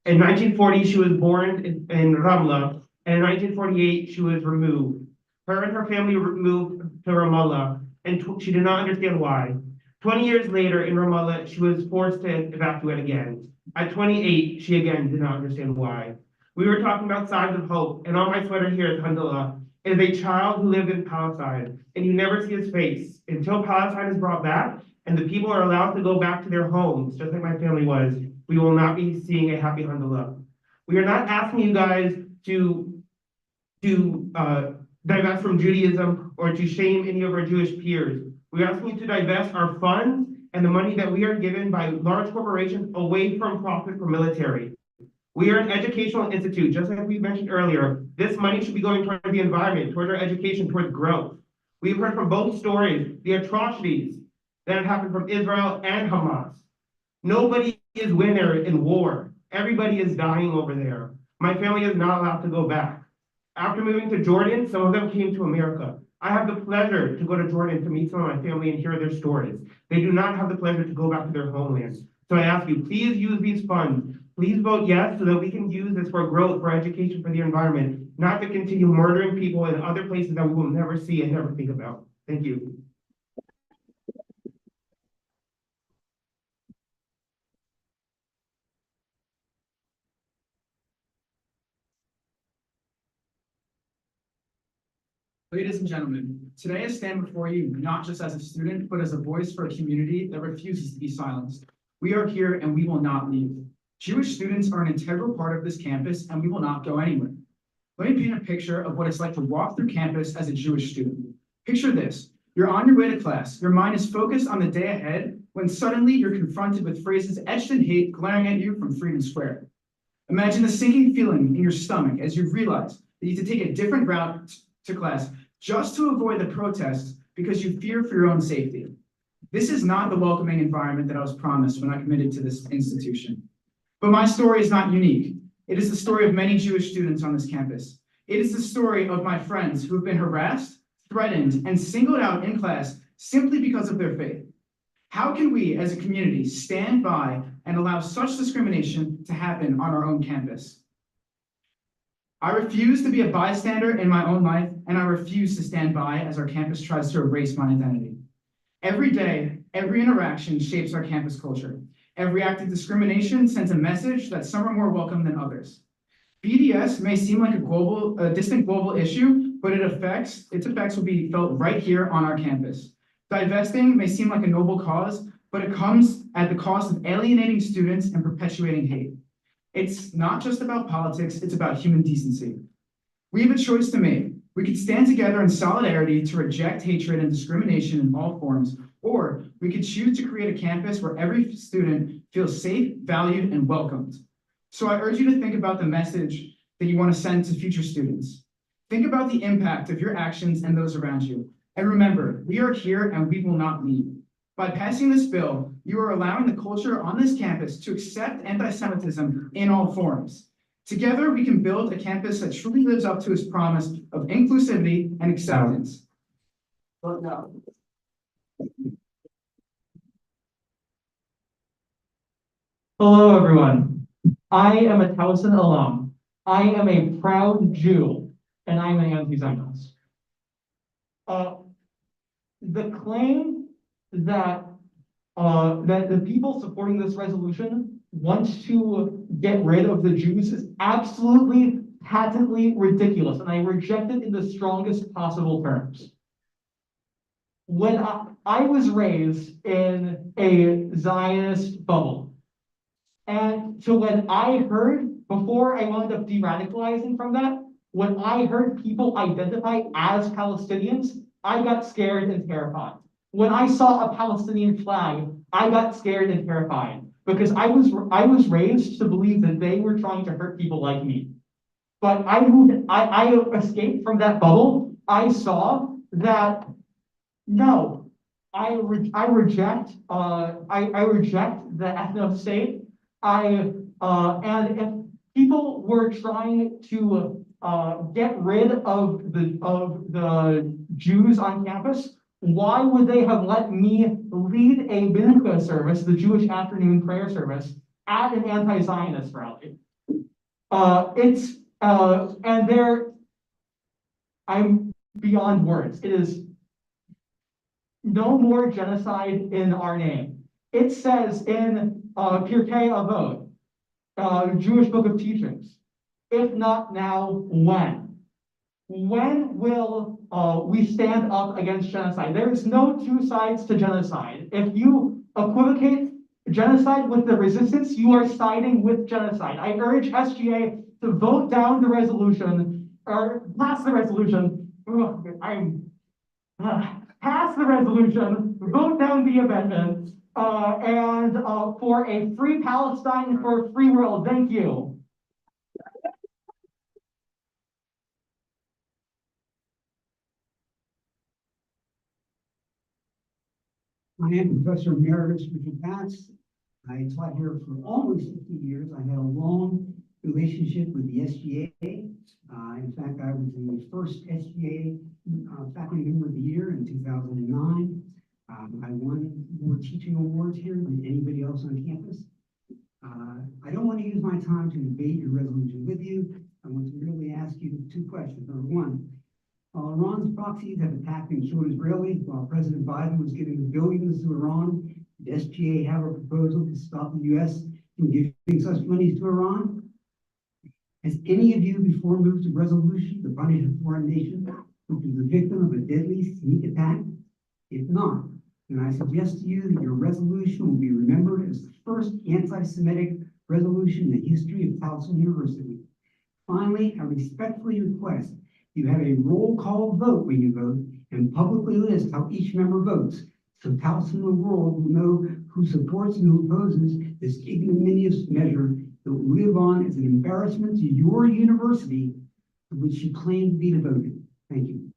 In 1940, she was born in Ramla, and in 1948, she was removed. Her and her family moved to Ramallah, and she did not understand why. 20 years later in Ramallah, she was forced to evacuate again. At 28, she again did not understand why. We were talking about signs of hope, and on my sweater here is Handallah. It is a child who lived in Palestine, and you never see his face until Palestine is brought back and the people are allowed to go back to their homes, just like my family was. We will not be seeing a happy Handallah. We are not asking you guys to divest from Judaism or to shame any of our Jewish peers. We are asking you to divest our funds and the money that we are given by large corporations away from profit for military. We are an educational institute, just like we mentioned earlier. This money should be going toward the environment, towards our education, towards growth. We've heard from both stories, the atrocities that have happened from Israel and Hamas. Nobody is winner in war. Everybody is dying over there. My family is not allowed to go back. After moving to Jordan, some of them came to America. I have the pleasure to go to Jordan to meet some of my family and hear their stories. They do not have the pleasure to go back to their homeland. So I ask you, please use these funds. Please vote yes so that we can use this for growth, for education, for the environment, not to continue murdering people in other places that we will never see and never think about. Thank you. Ladies and gentlemen, today I stand before you not just as a student, but as a voice for a community that refuses to be silenced. We are here and we will not leave. Jewish students are an integral part of this campus and we will not go anywhere. Let me paint a picture of what it's like to walk through campus as a Jewish student. Picture this, you're on your way to class, your mind is focused on the day ahead, when suddenly you're confronted with phrases etched in hate glaring at you from Freedom Square. Imagine the sinking feeling in your stomach as you realize that you need to take a different route to class just to avoid the protests because you fear for your own safety. This is not the welcoming environment that I was promised when I committed to this institution. But my story is not unique. It is the story of many Jewish students on this campus. It is the story of my friends who have been harassed, threatened, and singled out in class simply because of their faith. How can we as a community stand by and allow such discrimination to happen on our own campus? I refuse to be a bystander in my own life, and I refuse to stand by as our campus tries to erase my identity. Every day, every interaction shapes our campus culture. Every act of discrimination sends a message that some are more welcome than others. BDS may seem like a distant global issue, but its effects will be felt right here on our campus. Divesting may seem like a noble cause, but it comes at the cost of alienating students and perpetuating hate. It's not just about politics, it's about human decency. We have a choice to make. We could stand together in solidarity to reject hatred and discrimination in all forms, or we could choose to create a campus where every student feels safe, valued, and welcomed. So I urge you to think about the message that you want to send to future students. Think about the impact of your actions and those around you. And remember, we are here and we will not leave. By passing this bill, you are allowing the culture on this campus to accept anti-Semitism in all forms. Together, we can build a campus that truly lives up to its promise of inclusivity and acceptance. Vote no. Hello, everyone. I am a Towson alum. I am a proud Jew, and I'm an anti-Zionist. The claim that the people supporting this resolution want to get rid of the Jews is absolutely patently ridiculous, and I reject it in the strongest possible terms. When I was raised in a Zionist bubble, and so when I heard, before I wound up de-radicalizing from that, when I heard people identify as Palestinians, I got scared and terrified. When I saw a Palestinian flag, I got scared and terrified because I was raised to believe that they were trying to hurt people like me. But I escaped from that bubble. I saw that, no, I reject the ethno state. And if people were trying to get rid of the Jews on campus, why would they have let me lead a mincha service, the Jewish afternoon prayer service, at an anti-Zionist rally? I'm beyond words. It is no more genocide in our name. It says in Pirkei Avot, Jewish Book of Teachings, if not now, when? When will we stand up against genocide? There is no two sides to genocide. If you equivocate genocide with the resistance, you are siding with genocide. I urge SGA to vote down the resolution, or pass the resolution. Pass the resolution, vote down the amendment, and for a free Palestine and for a free world. Thank you. I am Professor Emeritus Richard Batts. I taught here for almost 50 years. I had a long relationship with the SGA. In fact, I was the first SGA faculty member of the year in 2009. I won more teaching awards here than anybody else on campus. I don't want to use my time to debate your resolution with you. I want to merely ask you two questions. Number one, Iran's proxies have attacked and killed Israelis while President Biden was giving billions to Iran. Did SGA have a proposal to stop the U.S. from giving such money to Iran? Has any of you before moved a resolution to punish a foreign nation which is the victim of a deadly sneak attack? If not, then I suggest to you that your resolution will be remembered as the first anti-Semitic resolution in the history of Towson University. Finally, I respectfully request you have a roll call vote when you vote and publicly list how each member votes, so Towson and the world will know who supports and who opposes this ignominious measure that will live on as an embarrassment to your university, to which you claim to be devoted. Thank you.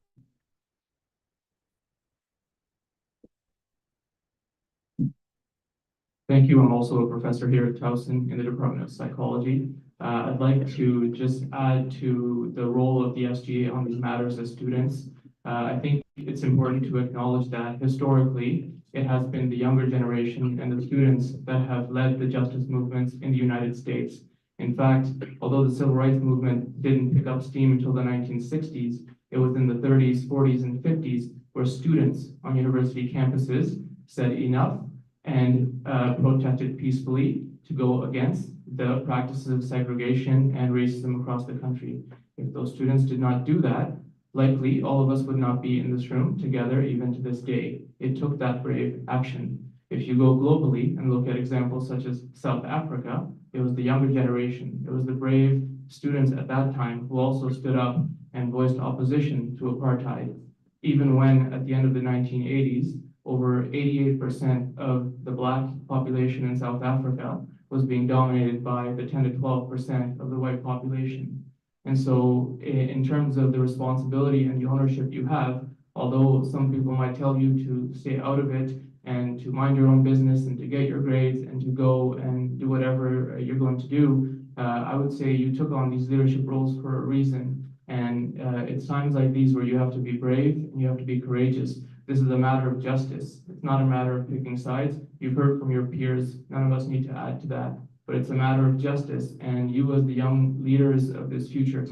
Thank you. I'm also a professor here at Towson in the Department of Psychology. I'd like to just add to the role of the SGA on these matters as students. I think it's important to acknowledge that historically, it has been the younger generation and the students that have led the justice movements in the United States. In fact, although the civil rights movement didn't pick up steam until the 1960s, it was in the 30s, 40s, and 50s where students on university campuses said enough and protested peacefully to go against the practices of segregation and racism across the country. If those students did not do that, likely all of us would not be in this room together even to this day. It took that brave action. If you go globally and look at examples such as South Africa, it was the younger generation. It was the brave students at that time who also stood up and voiced opposition to apartheid. Even when at the end of the 1980s, over 88% of the Black population in South Africa was being dominated by the 10 to 12% of the white population. And so in terms of the responsibility and the ownership you have, although some people might tell you to stay out of it and to mind your own business and to get your grades and to go and do whatever you're going to do, I would say you took on these leadership roles for a reason. And it's times like these where you have to be brave and you have to be courageous. This is a matter of justice. It's not a matter of picking sides. You've heard from your peers. None of us need to add to that. But it's a matter of justice, and you as the young leaders of this future.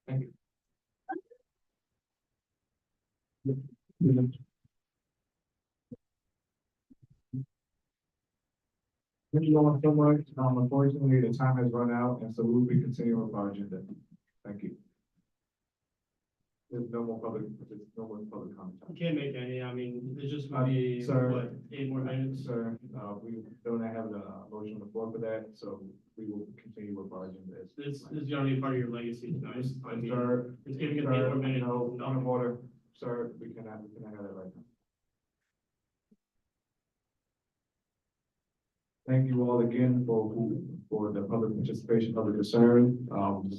Thank you. Thank you all so much. Unfortunately, the time has run out, and so we'll be continuing with our agenda. Thank you. There's no more public comment. You can't make any, I mean, there's just gonna be, Sir. what, 8 more items? Sir, we don't have a motion on the floor for that, so we will continue with our agenda. This is gonna be part of your legacy tonight. I mean, Sir, it's giving us 8 sir, more minutes. no, point of order. Sir, we cannot have that right now. Thank you all again for the public participation, public concern.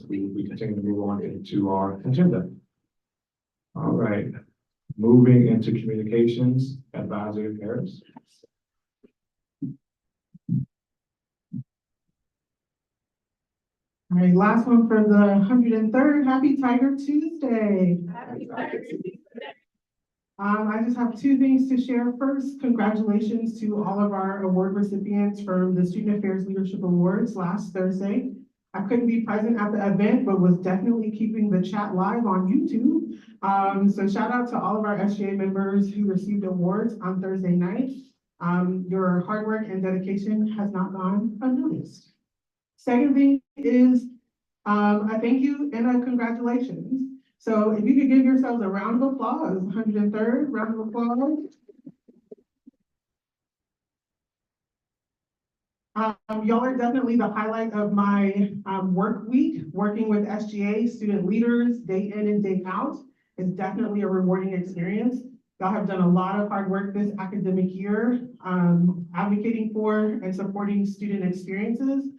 We continue to move on into our agenda. All right, moving into communications, Advisor Harris. All right, last one for the 103rd. Happy Tiger Tuesday. Happy Tiger Tuesday. I just have 2 things to share. First, congratulations to all of our award recipients from the Student Affairs Leadership Awards last Thursday. I couldn't be present at the event, but was definitely keeping the chat live on YouTube. So shout out to all of our SGA members who received awards on Thursday night. Your hard work and dedication has not gone unnoticed. Second thing is a thank you and a congratulations. So if you could give yourselves a round of applause, 103rd round of applause. Y'all are definitely the highlight of my work week. Working with SGA student leaders day in and day out is definitely a rewarding experience. Y'all have done a lot of hard work this academic year, advocating for and supporting student experiences.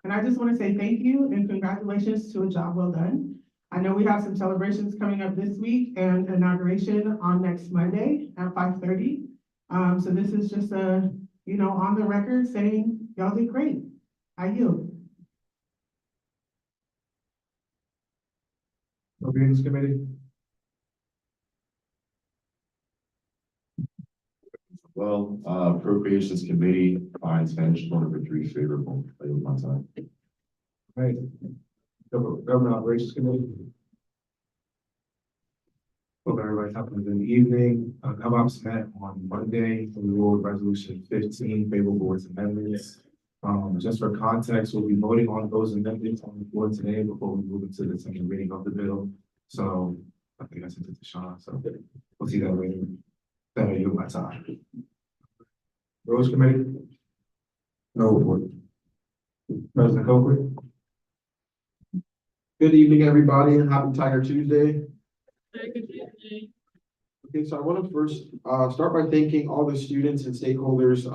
And I just want to say thank you and congratulations to a job well done. I know we have some celebrations coming up this week and inauguration on next Monday at 5:30. So this is just a, on the record saying y'all did great. I yield. Appropriations Committee. Well, Appropriations Committee finds Spanish number 3 favorable. I yield my time. Right. Government Operations Committee. Hope everybody's having a good evening. GovOps met on Monday for the rule of resolution 15, favorable boards amendments. Just for context, we'll be voting on those amendments on the floor today before we move into the second reading of the bill. So I think I sent it to Sean, so we'll see that later. Then I yield my time. Roads Committee? No report. President Coker? Good evening, everybody, and happy Tiger Tuesday. Okay, so I want to first start by thanking all the students and stakeholders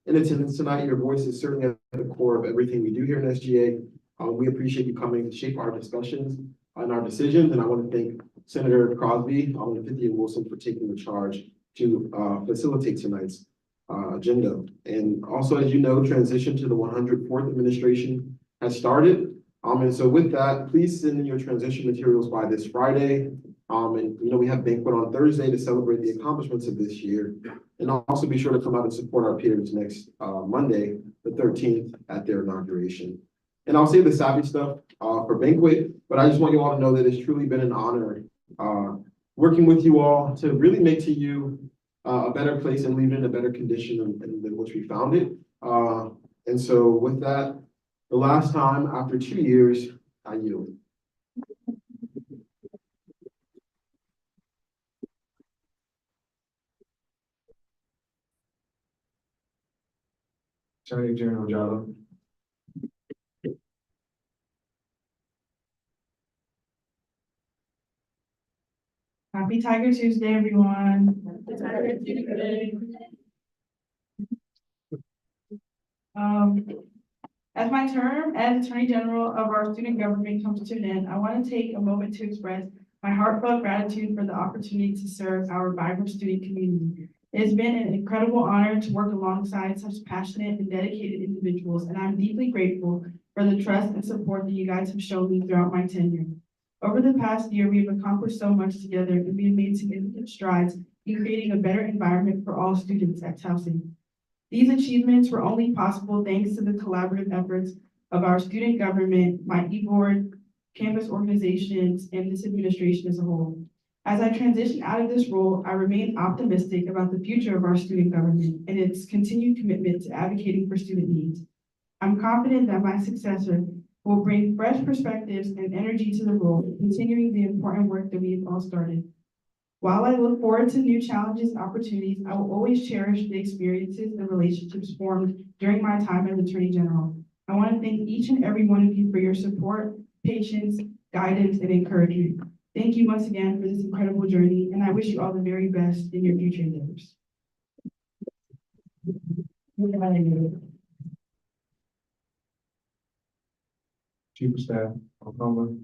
in attendance tonight. Your voice is certainly at the core of everything we do here at SGA. We appreciate you coming to shape our discussions and our decisions, and I want to thank Senator Crosby and Cynthia Wilson for taking the charge to facilitate tonight's agenda. And also, as you know, transition to the 104th administration has started. And so with that, please send in your transition materials by this Friday. And we have banquet on Thursday to celebrate the accomplishments of this year. And also be sure to come out and support our peers next Monday, the 13th, at their inauguration. And I'll save the savvy stuff for banquet, but I just want you all to know that it's truly been an honor working with you all to really make to you a better place and leave it in a better condition than which we found it. And so with that, the last time, after 2 years, I yield. Attorney General Jallo. Happy Tiger Tuesday, everyone. As my term as Attorney General of our student government comes to an end, I want to take a moment to express my heartfelt gratitude for the opportunity to serve our vibrant student community. It has been an incredible honor to work alongside such passionate and dedicated individuals, and I'm deeply grateful for the trust and support that you guys have shown me throughout my tenure. Over the past year, we have accomplished so much together, and we have made significant strides in creating a better environment for all students at Towson. These achievements were only possible thanks to the collaborative efforts of our student government, my e-board, campus organizations, and this administration as a whole. As I transition out of this role, I remain optimistic about the future of our student government and its continued commitment to advocating for student needs. I'm confident that my successor will bring fresh perspectives and energy to the role, continuing the important work that we have all started. While I look forward to new challenges and opportunities, I will always cherish the experiences and relationships formed during my time as Attorney General. I want to thank each and every one of you for your support, patience, guidance, and encouragement. Thank you once again for this incredible journey, and I wish you all the very best in your future endeavors. Chief of Staff, Oklahoma.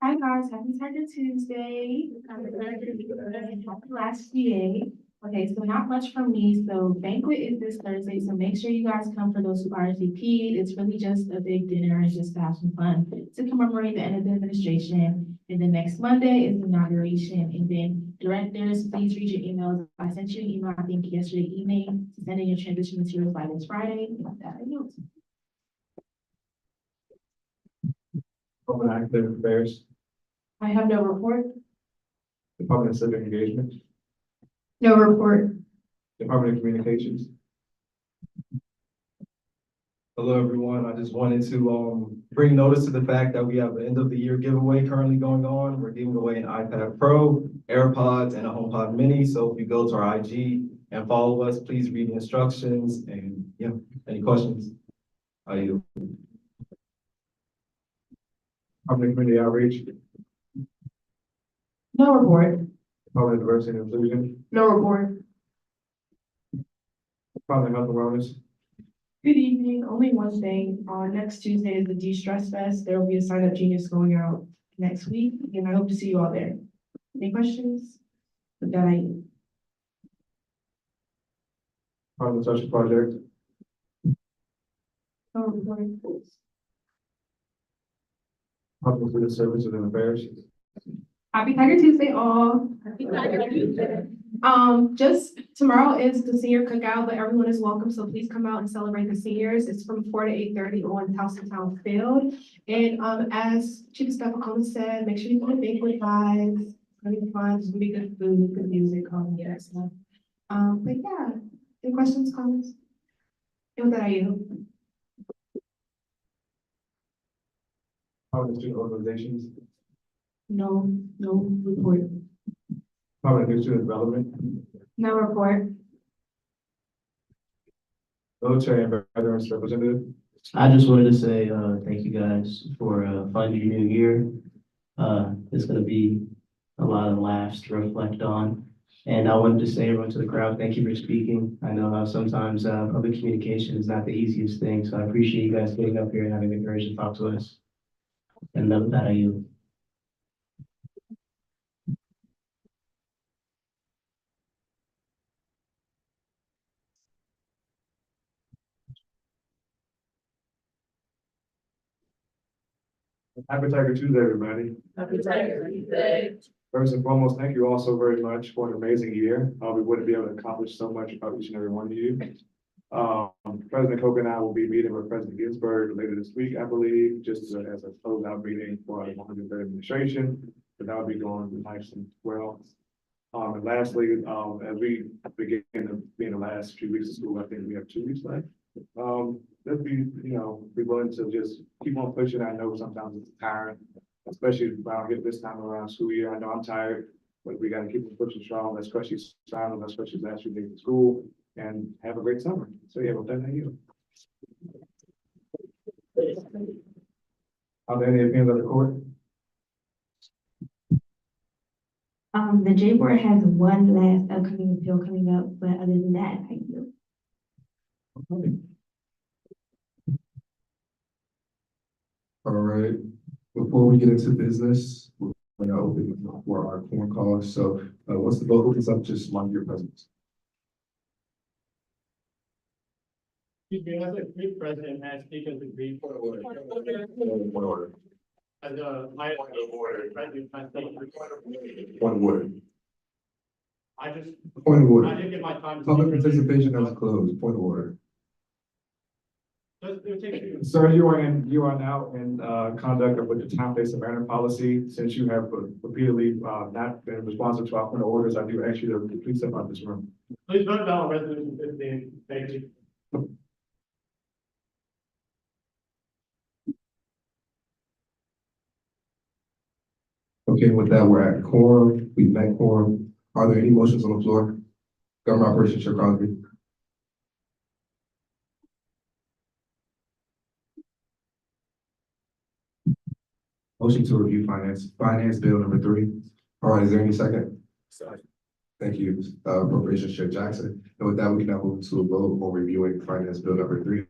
Hi guys, happy Tiger Tuesday. Happy last GA. Okay, so not much from me. So banquet is this Thursday, so make sure you guys come for those who RSVP'd. It's really just a big dinner and just to have some fun to commemorate the end of the administration. And then next Monday is the inauguration. And then directors, please read your emails. I sent you an email, I think yesterday evening, to send in your transition materials by this Friday. With that, I yield. Department of Academic Affairs, I have no report. Department of Civic Engagement, No report. Department of Communications. Hello, everyone. I just wanted to bring notice to the fact that we have the end of the year giveaway currently going on. We're giving away an iPad Pro, AirPods, and a HomePod Mini. So if you go to our IG and follow us, please read the instructions. And yeah, any questions? You. Department of Community Outreach, No report. Department of Diversity and Inclusion, No report. Department of Health and Wellness, Good evening. Only one thing. Next Tuesday is the De-Stress Fest. There will be a sign up genius going out next week, and I hope to see you all there. Any questions? With that, I Department of Social Project, no report. Department of Student Services and Affairs. Happy Tiger Tuesday, all. Happy Tiger Tuesday. Just tomorrow is the senior cookout, but everyone is welcome, so please come out and celebrate the seniors. It's from 4 to 8:30 on Towson Town Field. And as Chief of Staff O'Connor said, make sure you go to banquet vibes. It's gonna be fun. It's gonna be good food, good music, all of that stuff. But yeah, any questions, comments? And with that, I yield. Department of Student Organizations, No report. Department of New Student Development, No report. Military and Veterans Representative. I just wanted to say, thank you guys for a fun new year. It's gonna be a lot of laughs to reflect on. And I wanted to say, everyone to the crowd, thank you for speaking. I know how sometimes public communication is not the easiest thing, so I appreciate you guys getting up here and having the courage to talk to us. And with that, I yield. Happy Tiger Tuesday, everybody. Happy Tiger Tuesday. First and foremost, thank you all so very much for an amazing year. We wouldn't be able to accomplish so much without each and every one of you. President Coker and I will be meeting with President Ginsburg later this week, I believe, just as a closeout meeting for our 103rd administration. But that will be going nice and well. And lastly, as we begin to be in the last few weeks of school, I think we have 2 weeks left. Let's be willing to just keep on pushing. I know sometimes it's tiring, especially around here this time around school year. I know I'm tired, but we got to keep on pushing strong. Let's crush these silent, let's crush these last few days of school, and have a great summer. So yeah, with that, thank you. Are there any opinions of the court? The J board has one last upcoming appeal coming up, but other than that, thank you. All right, before we get into business, we're gonna open it up for our corn call. So once the vote opens up, just mark your presence. Excuse me, as a group president, may I speak as a group? Point of order. As a, my. President, Point of order. I just. Point of order. I didn't get my time. Public participation is closed. Point of order. Sir, you are now in conduct of with the time-based manner policy. Since you have repeatedly not been responsive to our point of orders, I do ask you to please step out of this room. Please vote down on resolution 15. Thank you. Okay, with that, we're at quorum. We've met quorum. Are there any motions on the floor? Government Operations Chair Crosby. Motion to review finance bill number 3. All right, is there any second? Second. Thank you, Appropriations Chair Jackson. And with that, we can now move to a vote on reviewing finance bill number 3.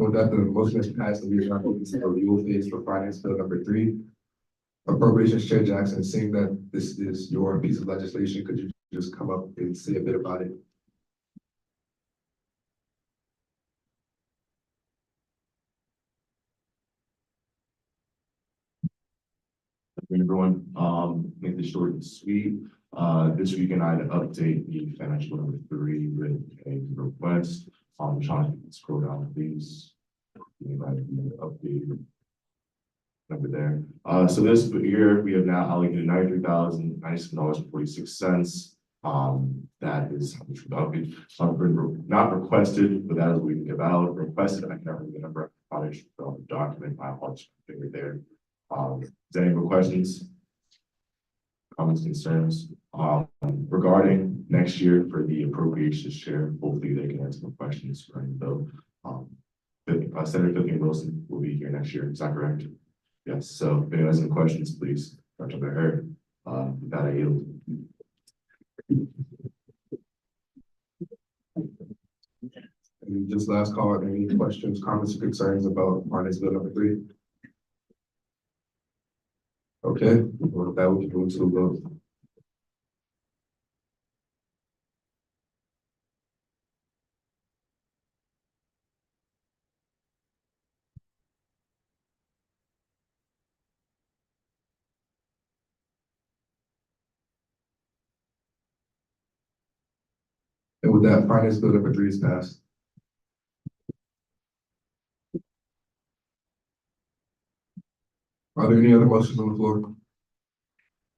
With that, the motion is passed and we are now moving to the review phase for finance bill number 3. Appropriations Chair Jackson, seeing that this is your piece of legislation, could you just come up and say a bit about it? Everyone, make this short and sweet. This weekend I had to update the financial number 3 with a request. Sean, you can scroll down, please. Update number there. So this year we have now allocated $93,097.46. That is how much we not requested, but that is what we can give out. Requested, I can't remember the number. I should fill out the document. My apologies, finger there. Is there any more questions? Comments, concerns? Regarding next year for the appropriations chair, hopefully they can answer some questions regarding the bill. Senator Vivian Wilson will be here next year, is that correct? Yes, so if anyone has any questions, please touch up their hair. With that I yield. And just last call, are there any questions, comments, or concerns about finance bill number 3? Okay, well, that we can move to a vote. And with that, finance bill number 3 is passed. Are there any other motions on the floor?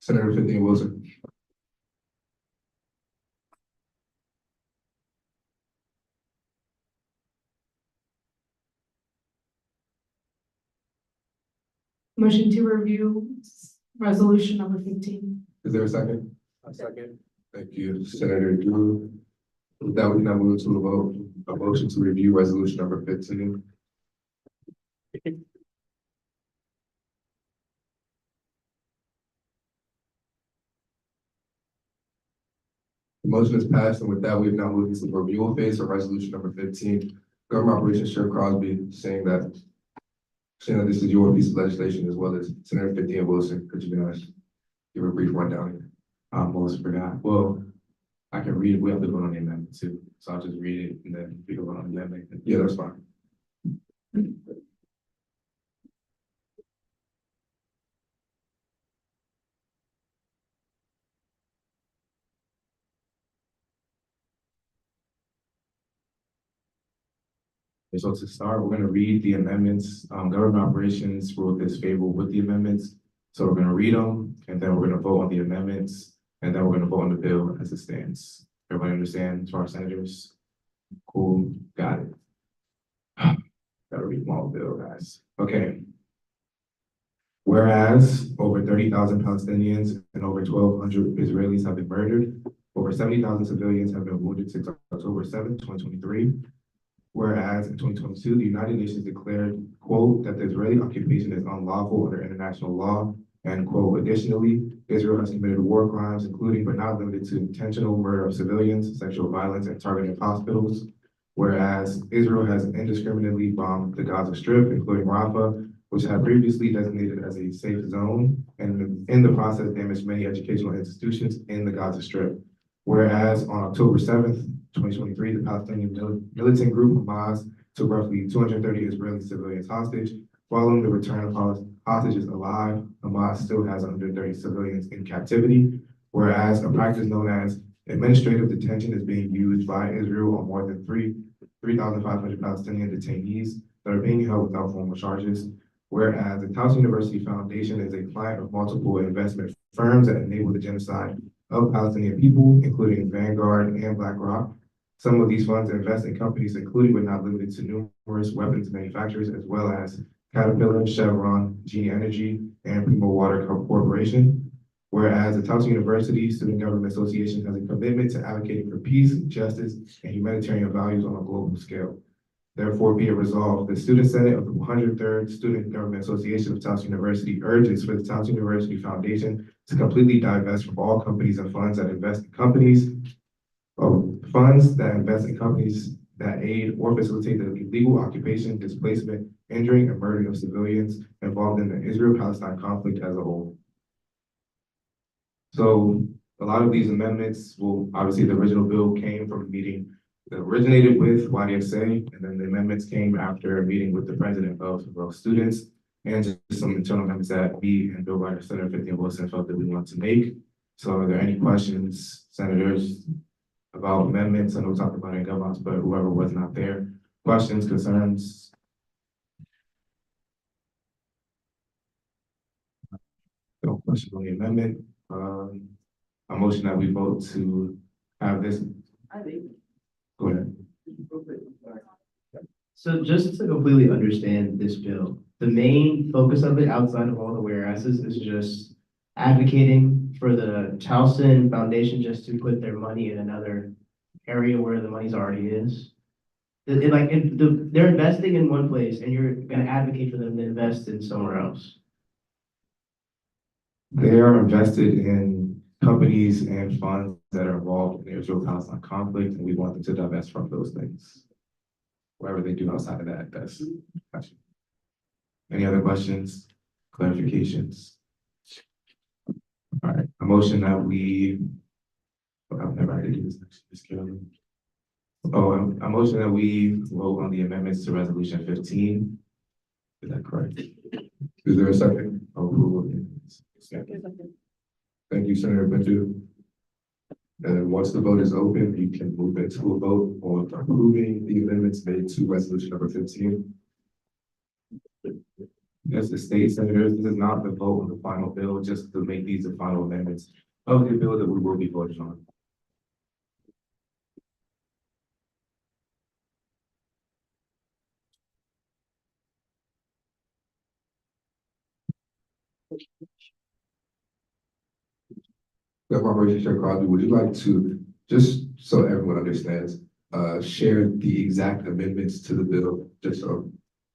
Senator Vivian Wilson. Motion to review resolution number 15. Is there a second? A second. Thank you, Senator Drew. With that, we can now move to a vote. A motion to review resolution number 15. The motion is passed, and with that, we've now moved to the review phase for resolution number 15. Government Operations Chair Crosby saying that this is your piece of legislation as well as Senator Vivian Wilson. Could you guys give a brief rundown? I almost forgot. Well, I can read it, we have to vote on the amendment too, so I'll just read it and then we can vote on the amendment. Yeah, that's fine. Okay, so to start, we're gonna read the amendments. Government operations wrote this favorable with the amendments. So we're gonna read them, and then we're gonna vote on the amendments, and then we're gonna vote on the bill as it stands. Everybody understand, to our senators? Cool, got it. Gotta read them all bill, guys. Okay. Whereas over 30,000 Palestinians and over 1,200 Israelis have been murdered, over 70,000 civilians have been wounded since October 7th, 2023. Whereas in 2022, the United Nations declared, quote, that the Israeli occupation is unlawful under international law, and quote, additionally, Israel has committed war crimes, including but not limited to intentional murder of civilians, sexual violence, and targeting of hospitals. Whereas Israel has indiscriminately bombed the Gaza Strip, including Rafah, which had previously designated as a safe zone, and in the process damaged many educational institutions in the Gaza Strip. Whereas on October 7th, 2023, the Palestinian militant group Hamas took roughly 230 Israeli civilians hostage. Following the return of hostages alive, Hamas still has 130 civilians in captivity, whereas a practice known as administrative detention is being used by Israel on more than 3,500 Palestinian detainees that are being held without formal charges. Whereas the Towson University Foundation is a client of multiple investment firms that enable the genocide of Palestinian people, including Vanguard and BlackRock. Some of these funds invest in companies including but not limited to numerous weapons manufacturers, as well as Caterpillar, Chevron, Genie Energy, and Primo Water Corporation. Whereas the Towson University Student Government Association has a commitment to advocating for peace, justice, and humanitarian values on a global scale. Therefore, be it resolved, the Student Senate of the 103rd Student Government Association of Towson University urges for the Towson University Foundation to completely divest from all companies and funds that invest in companies, that aid or facilitate the illegal occupation, displacement, injuring, and murdering of civilians involved in the Israel-Palestine conflict as a whole. So a lot of these amendments obviously the original bill came from a meeting that originated with YDSA, and then the amendments came after a meeting with the president of students, and just some internal amendments that me and Bill Ryder, Senator 15 Wilson felt that we wanted to make. So are there any questions, senators, about amendments? I know we talked about it in governance, but whoever was not there, questions, concerns? No questions on the amendment. A motion that we vote to have this. Go ahead. So just to completely understand this bill, the main focus of it outside of all the whereases is just advocating for the Towson Foundation just to put their money in another area where the money's already is. They're investing in one place and you're gonna advocate for them to invest in somewhere else. They are invested in companies and funds that are involved in the Israel-Palestine conflict, and we want them to divest from those things. Whatever they do outside of that, that's gotcha. Any other questions, clarifications? All right, a motion that I've never had to do this actually. A motion that we vote on the amendments to resolution 15. Is that correct? Is there a second? Approval. Second. Thank you, Senator Bentu. And then once the vote is open, you can move into a vote on approving the amendments made to resolution number 15. As the state senators, this is not the vote on the final bill, just to make these the final amendments of the bill that we will be voting on. Government Chair Crosby, would you like to, just so everyone understands, share the exact amendments to the bill, just so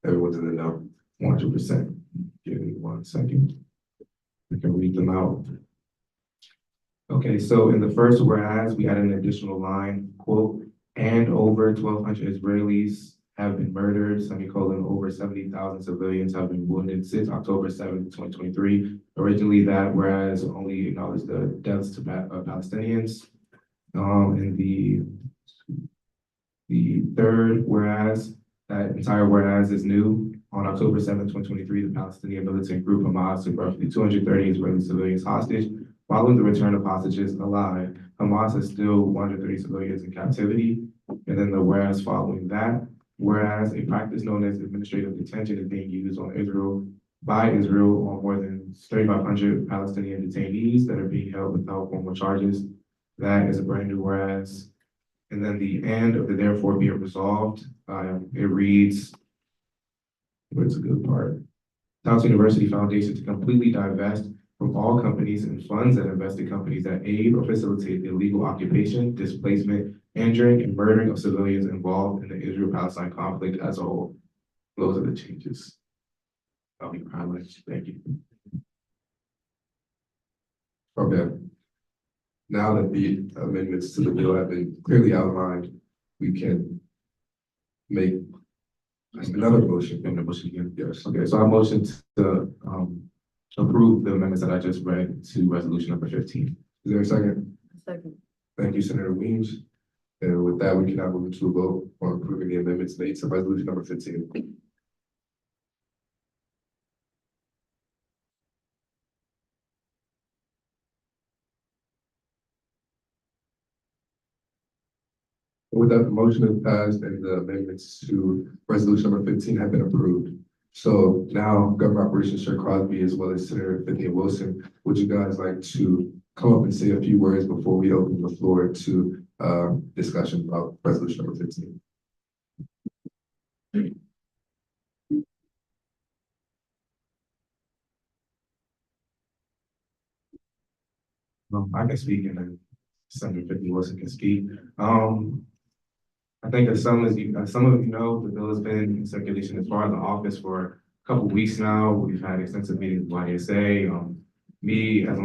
everyone's in the know 100%. Give me 1 second. We can read them out. Okay, so in the first whereas, we had an additional line, quote, and over 1,200 Israelis have been murdered, semicolon, over 70,000 civilians have been wounded since October 7th, 2023. Originally that whereas only acknowledged the deaths to Palestinians. And the third whereas, that entire whereas is new. On October 7th, 2023, the Palestinian militant group Hamas took roughly 230 Israeli civilians hostage. Following the return of hostages alive, Hamas has still 130 civilians in captivity. And then the whereas following that, whereas a practice known as administrative detention is being used by Israel on more than 3,500 Palestinian detainees that are being held without formal charges. That is a brand new whereas. And then the end of the therefore be it resolved, it reads, where's a good part? Towson University Foundation to completely divest from all companies and funds that invest in companies that aid or facilitate the illegal occupation, displacement, injuring, and murdering of civilians involved in the Israel-Palestine conflict as a whole. Those are the changes. I'll be highlighted. Thank you. Okay. Now that the amendments to the bill have been clearly outlined, we can make another motion. Yes. Okay, so I motion to approve the amendments that I just read to resolution number 15. Is there a second? Second. Thank you, Senator Weems. And with that, we can now move to a vote on approving the amendments made to resolution number 15. With that, the motion is passed and the amendments to resolution number 15 have been approved. So now Governor Operations Chair Crosby, as well as Senator Cynthia Wilson, would you guys like to come up and say a few words before we open the floor to discussion about resolution number 15? I can speak and then Senator Cynthia Wilson can speak. I think as some of you know, the bill has been in circulation as far as the office for a couple of weeks now. We've had extensive meetings with YSA. Me, as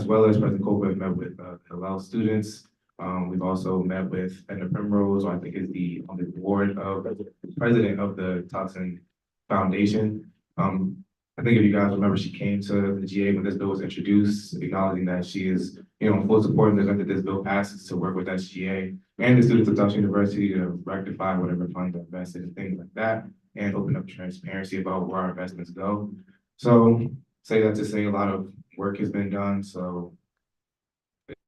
well as President Coker, have met with Hillel students. We've also met with Edna Primrose, who I think is on the board of president of the Towson Foundation. I think if you guys remember, she came to the GA when this bill was introduced, acknowledging that she is, in full support of the event that this bill passes to work with SGA and the students of Towson University to rectify whatever funds are invested and things like that, and open up transparency about where our investments go. So say that to say a lot of work has been done. So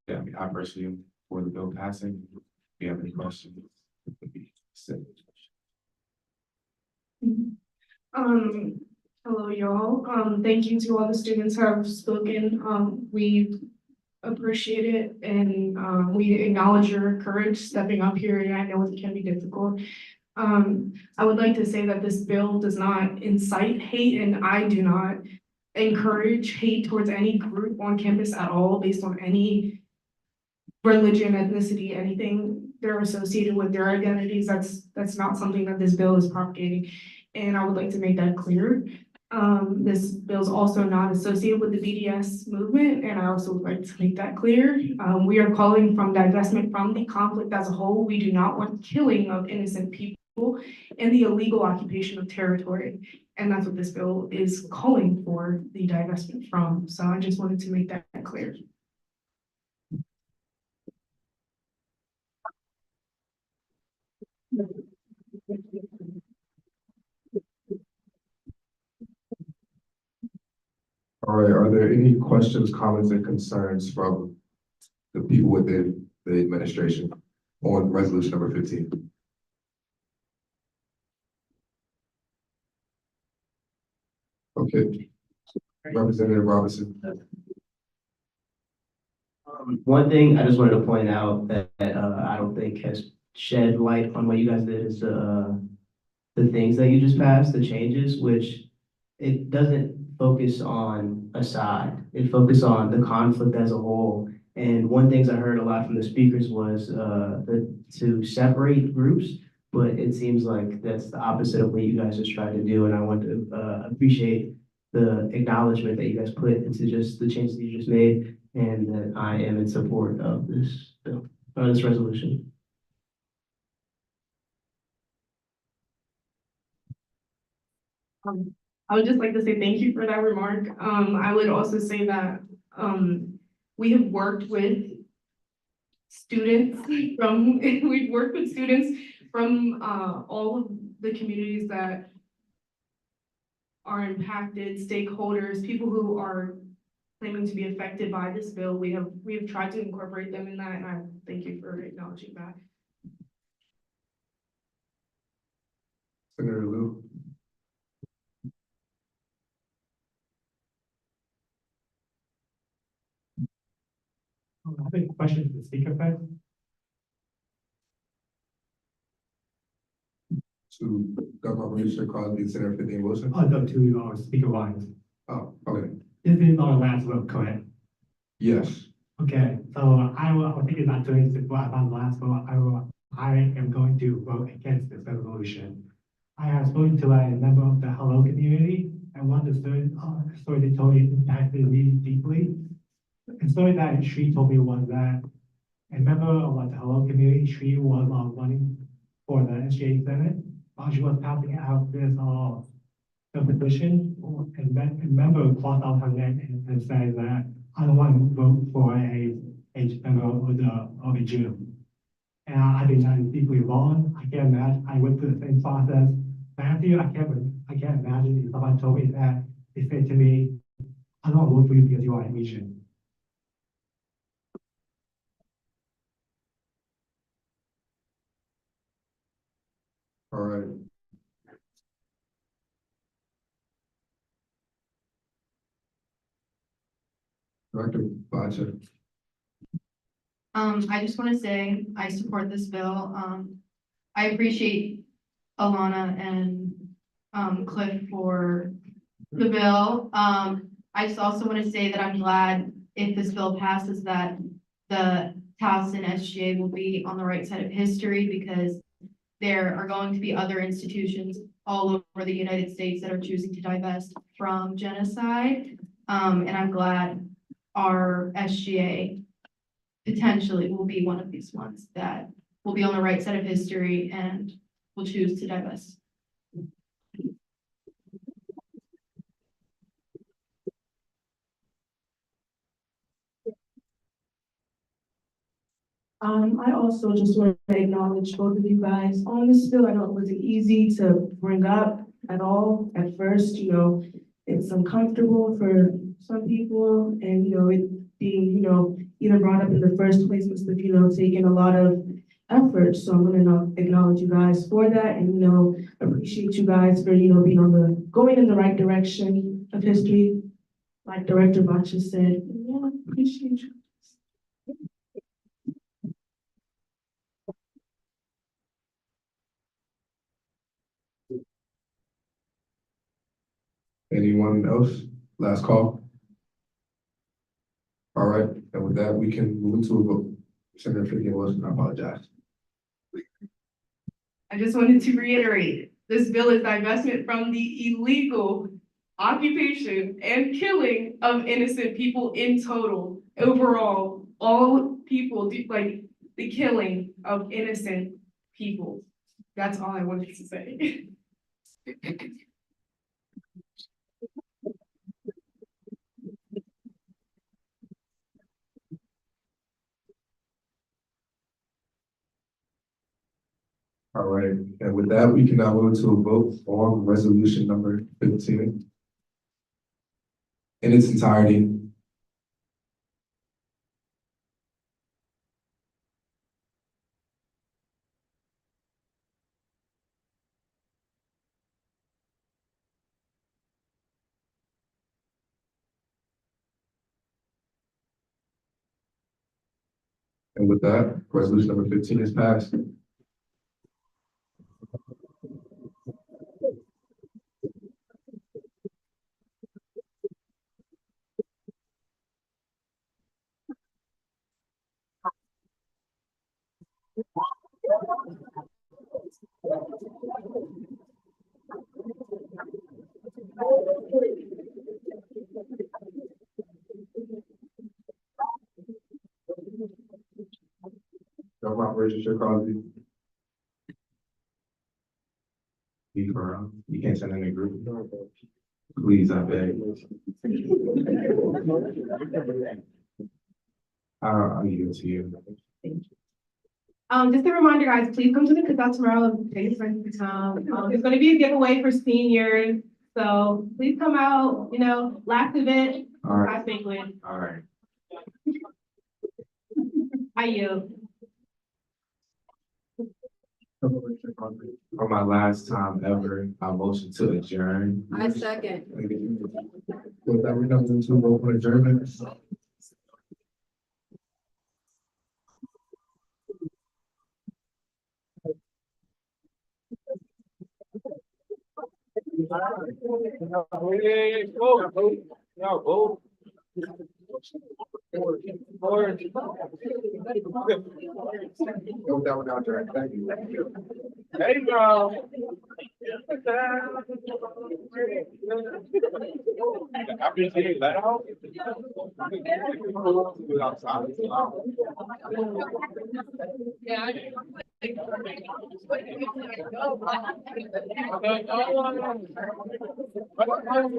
yeah, I personally am for the bill passing. If you have any questions, it would be said. Hello, y'all. Thank you to all the students who have spoken. We appreciate it and we acknowledge your courage stepping up here. And I know it can be difficult. I would like to say that this bill does not incite hate, and I do not encourage hate towards any group on campus at all based on any religion, ethnicity, anything they're associated with their identities. That's not something that this bill is propagating. And I would like to make that clear. This bill is also not associated with the BDS movement, and I also would like to make that clear. We are calling from divestment from the conflict as a whole. We do not want killing of innocent people and the illegal occupation of territory. And that's what this bill is calling for, the divestment from. So I just wanted to make that clear. All right, are there any questions, comments, and concerns from the people within the administration on resolution number 15? Okay, Representative Robinson. One thing I just wanted to point out that I don't think has shed light on what you guys did is the things that you just passed, the changes, which it doesn't focus on a side. It focuses on the conflict as a whole. And one thing I heard a lot from the speakers was to separate groups, but it seems like that's the opposite of what you guys just tried to do. And I want to appreciate the acknowledgement that you guys put into just the changes that you just made, and that I am in support of this bill, this resolution. I would just like to say thank you for that remark. I would also say that we have worked with students from, we've worked with students from all of the communities that are impacted, stakeholders, people who are claiming to be affected by this bill. We have tried to incorporate them in that, and I thank you for acknowledging that. Senator Lou. I have a question for the speaker first. To Government Minister Crosby and Senator Finney Wilson. Oh, no, to Speaker Wines. Oh, okay. This is our last vote, correct? Yes. Okay, so I was thinking about doing this about the last vote. I am going to vote against this resolution. I have spoken to a member of the Hello community, and one of the story they told me impacted me deeply. The story that she told me was that a member of the Hello community, she was running for the SGA Senate. She was passing out this the petition, and a member crossed out her name and said that I don't want to vote for a member of a Jew. And I think that is deeply wrong. I can't imagine. I went through the same process. Matthew, I can't imagine if someone told me that they said to me, I don't vote for you because you are Asian. All right. Director Blanchard. I just want to say I support this bill. I appreciate Alana and Cliff for the bill. I just also want to say that I'm glad if this bill passes that the Towson SGA will be on the right side of history, because there are going to be other institutions all over the United States that are choosing to divest from genocide. And I'm glad our SGA potentially will be one of these ones that will be on the right side of history and will choose to divest. I also just want to acknowledge both of you guys on this bill. I know it wasn't easy to bring up at all at first. It's uncomfortable for some people, and it being even brought up in the first place must have taken a lot of effort. So I'm going to acknowledge you guys for that, and appreciate you guys for being going in the right direction of history, like Director Bacha said. Yeah, appreciate you. Anyone else? Last call. All right, and with that, we can move into a vote. Senator Finney Wilson, I apologize. I just wanted to reiterate, this bill is divestment from the illegal occupation and killing of innocent people in total. Overall, all people do the killing of innocent people. That's all I wanted to say. All right, and with that, we can now move to a vote on resolution number 15 in its entirety. And with that, resolution number 15 is passed. Government Operations Crosby. You can't send in a group. Please, I beg. I'll give it to you. Just a reminder, guys, please come to the cookout tomorrow. Today's friends to come. There's gonna be a giveaway for seniors. So please come out, last event, All right. last banquet. All right. I yield. For my last time ever, I motion to adjourn. I second. With that, we come into roll for adjournment. Thank you. Hey, girl. I appreciate that. Yeah.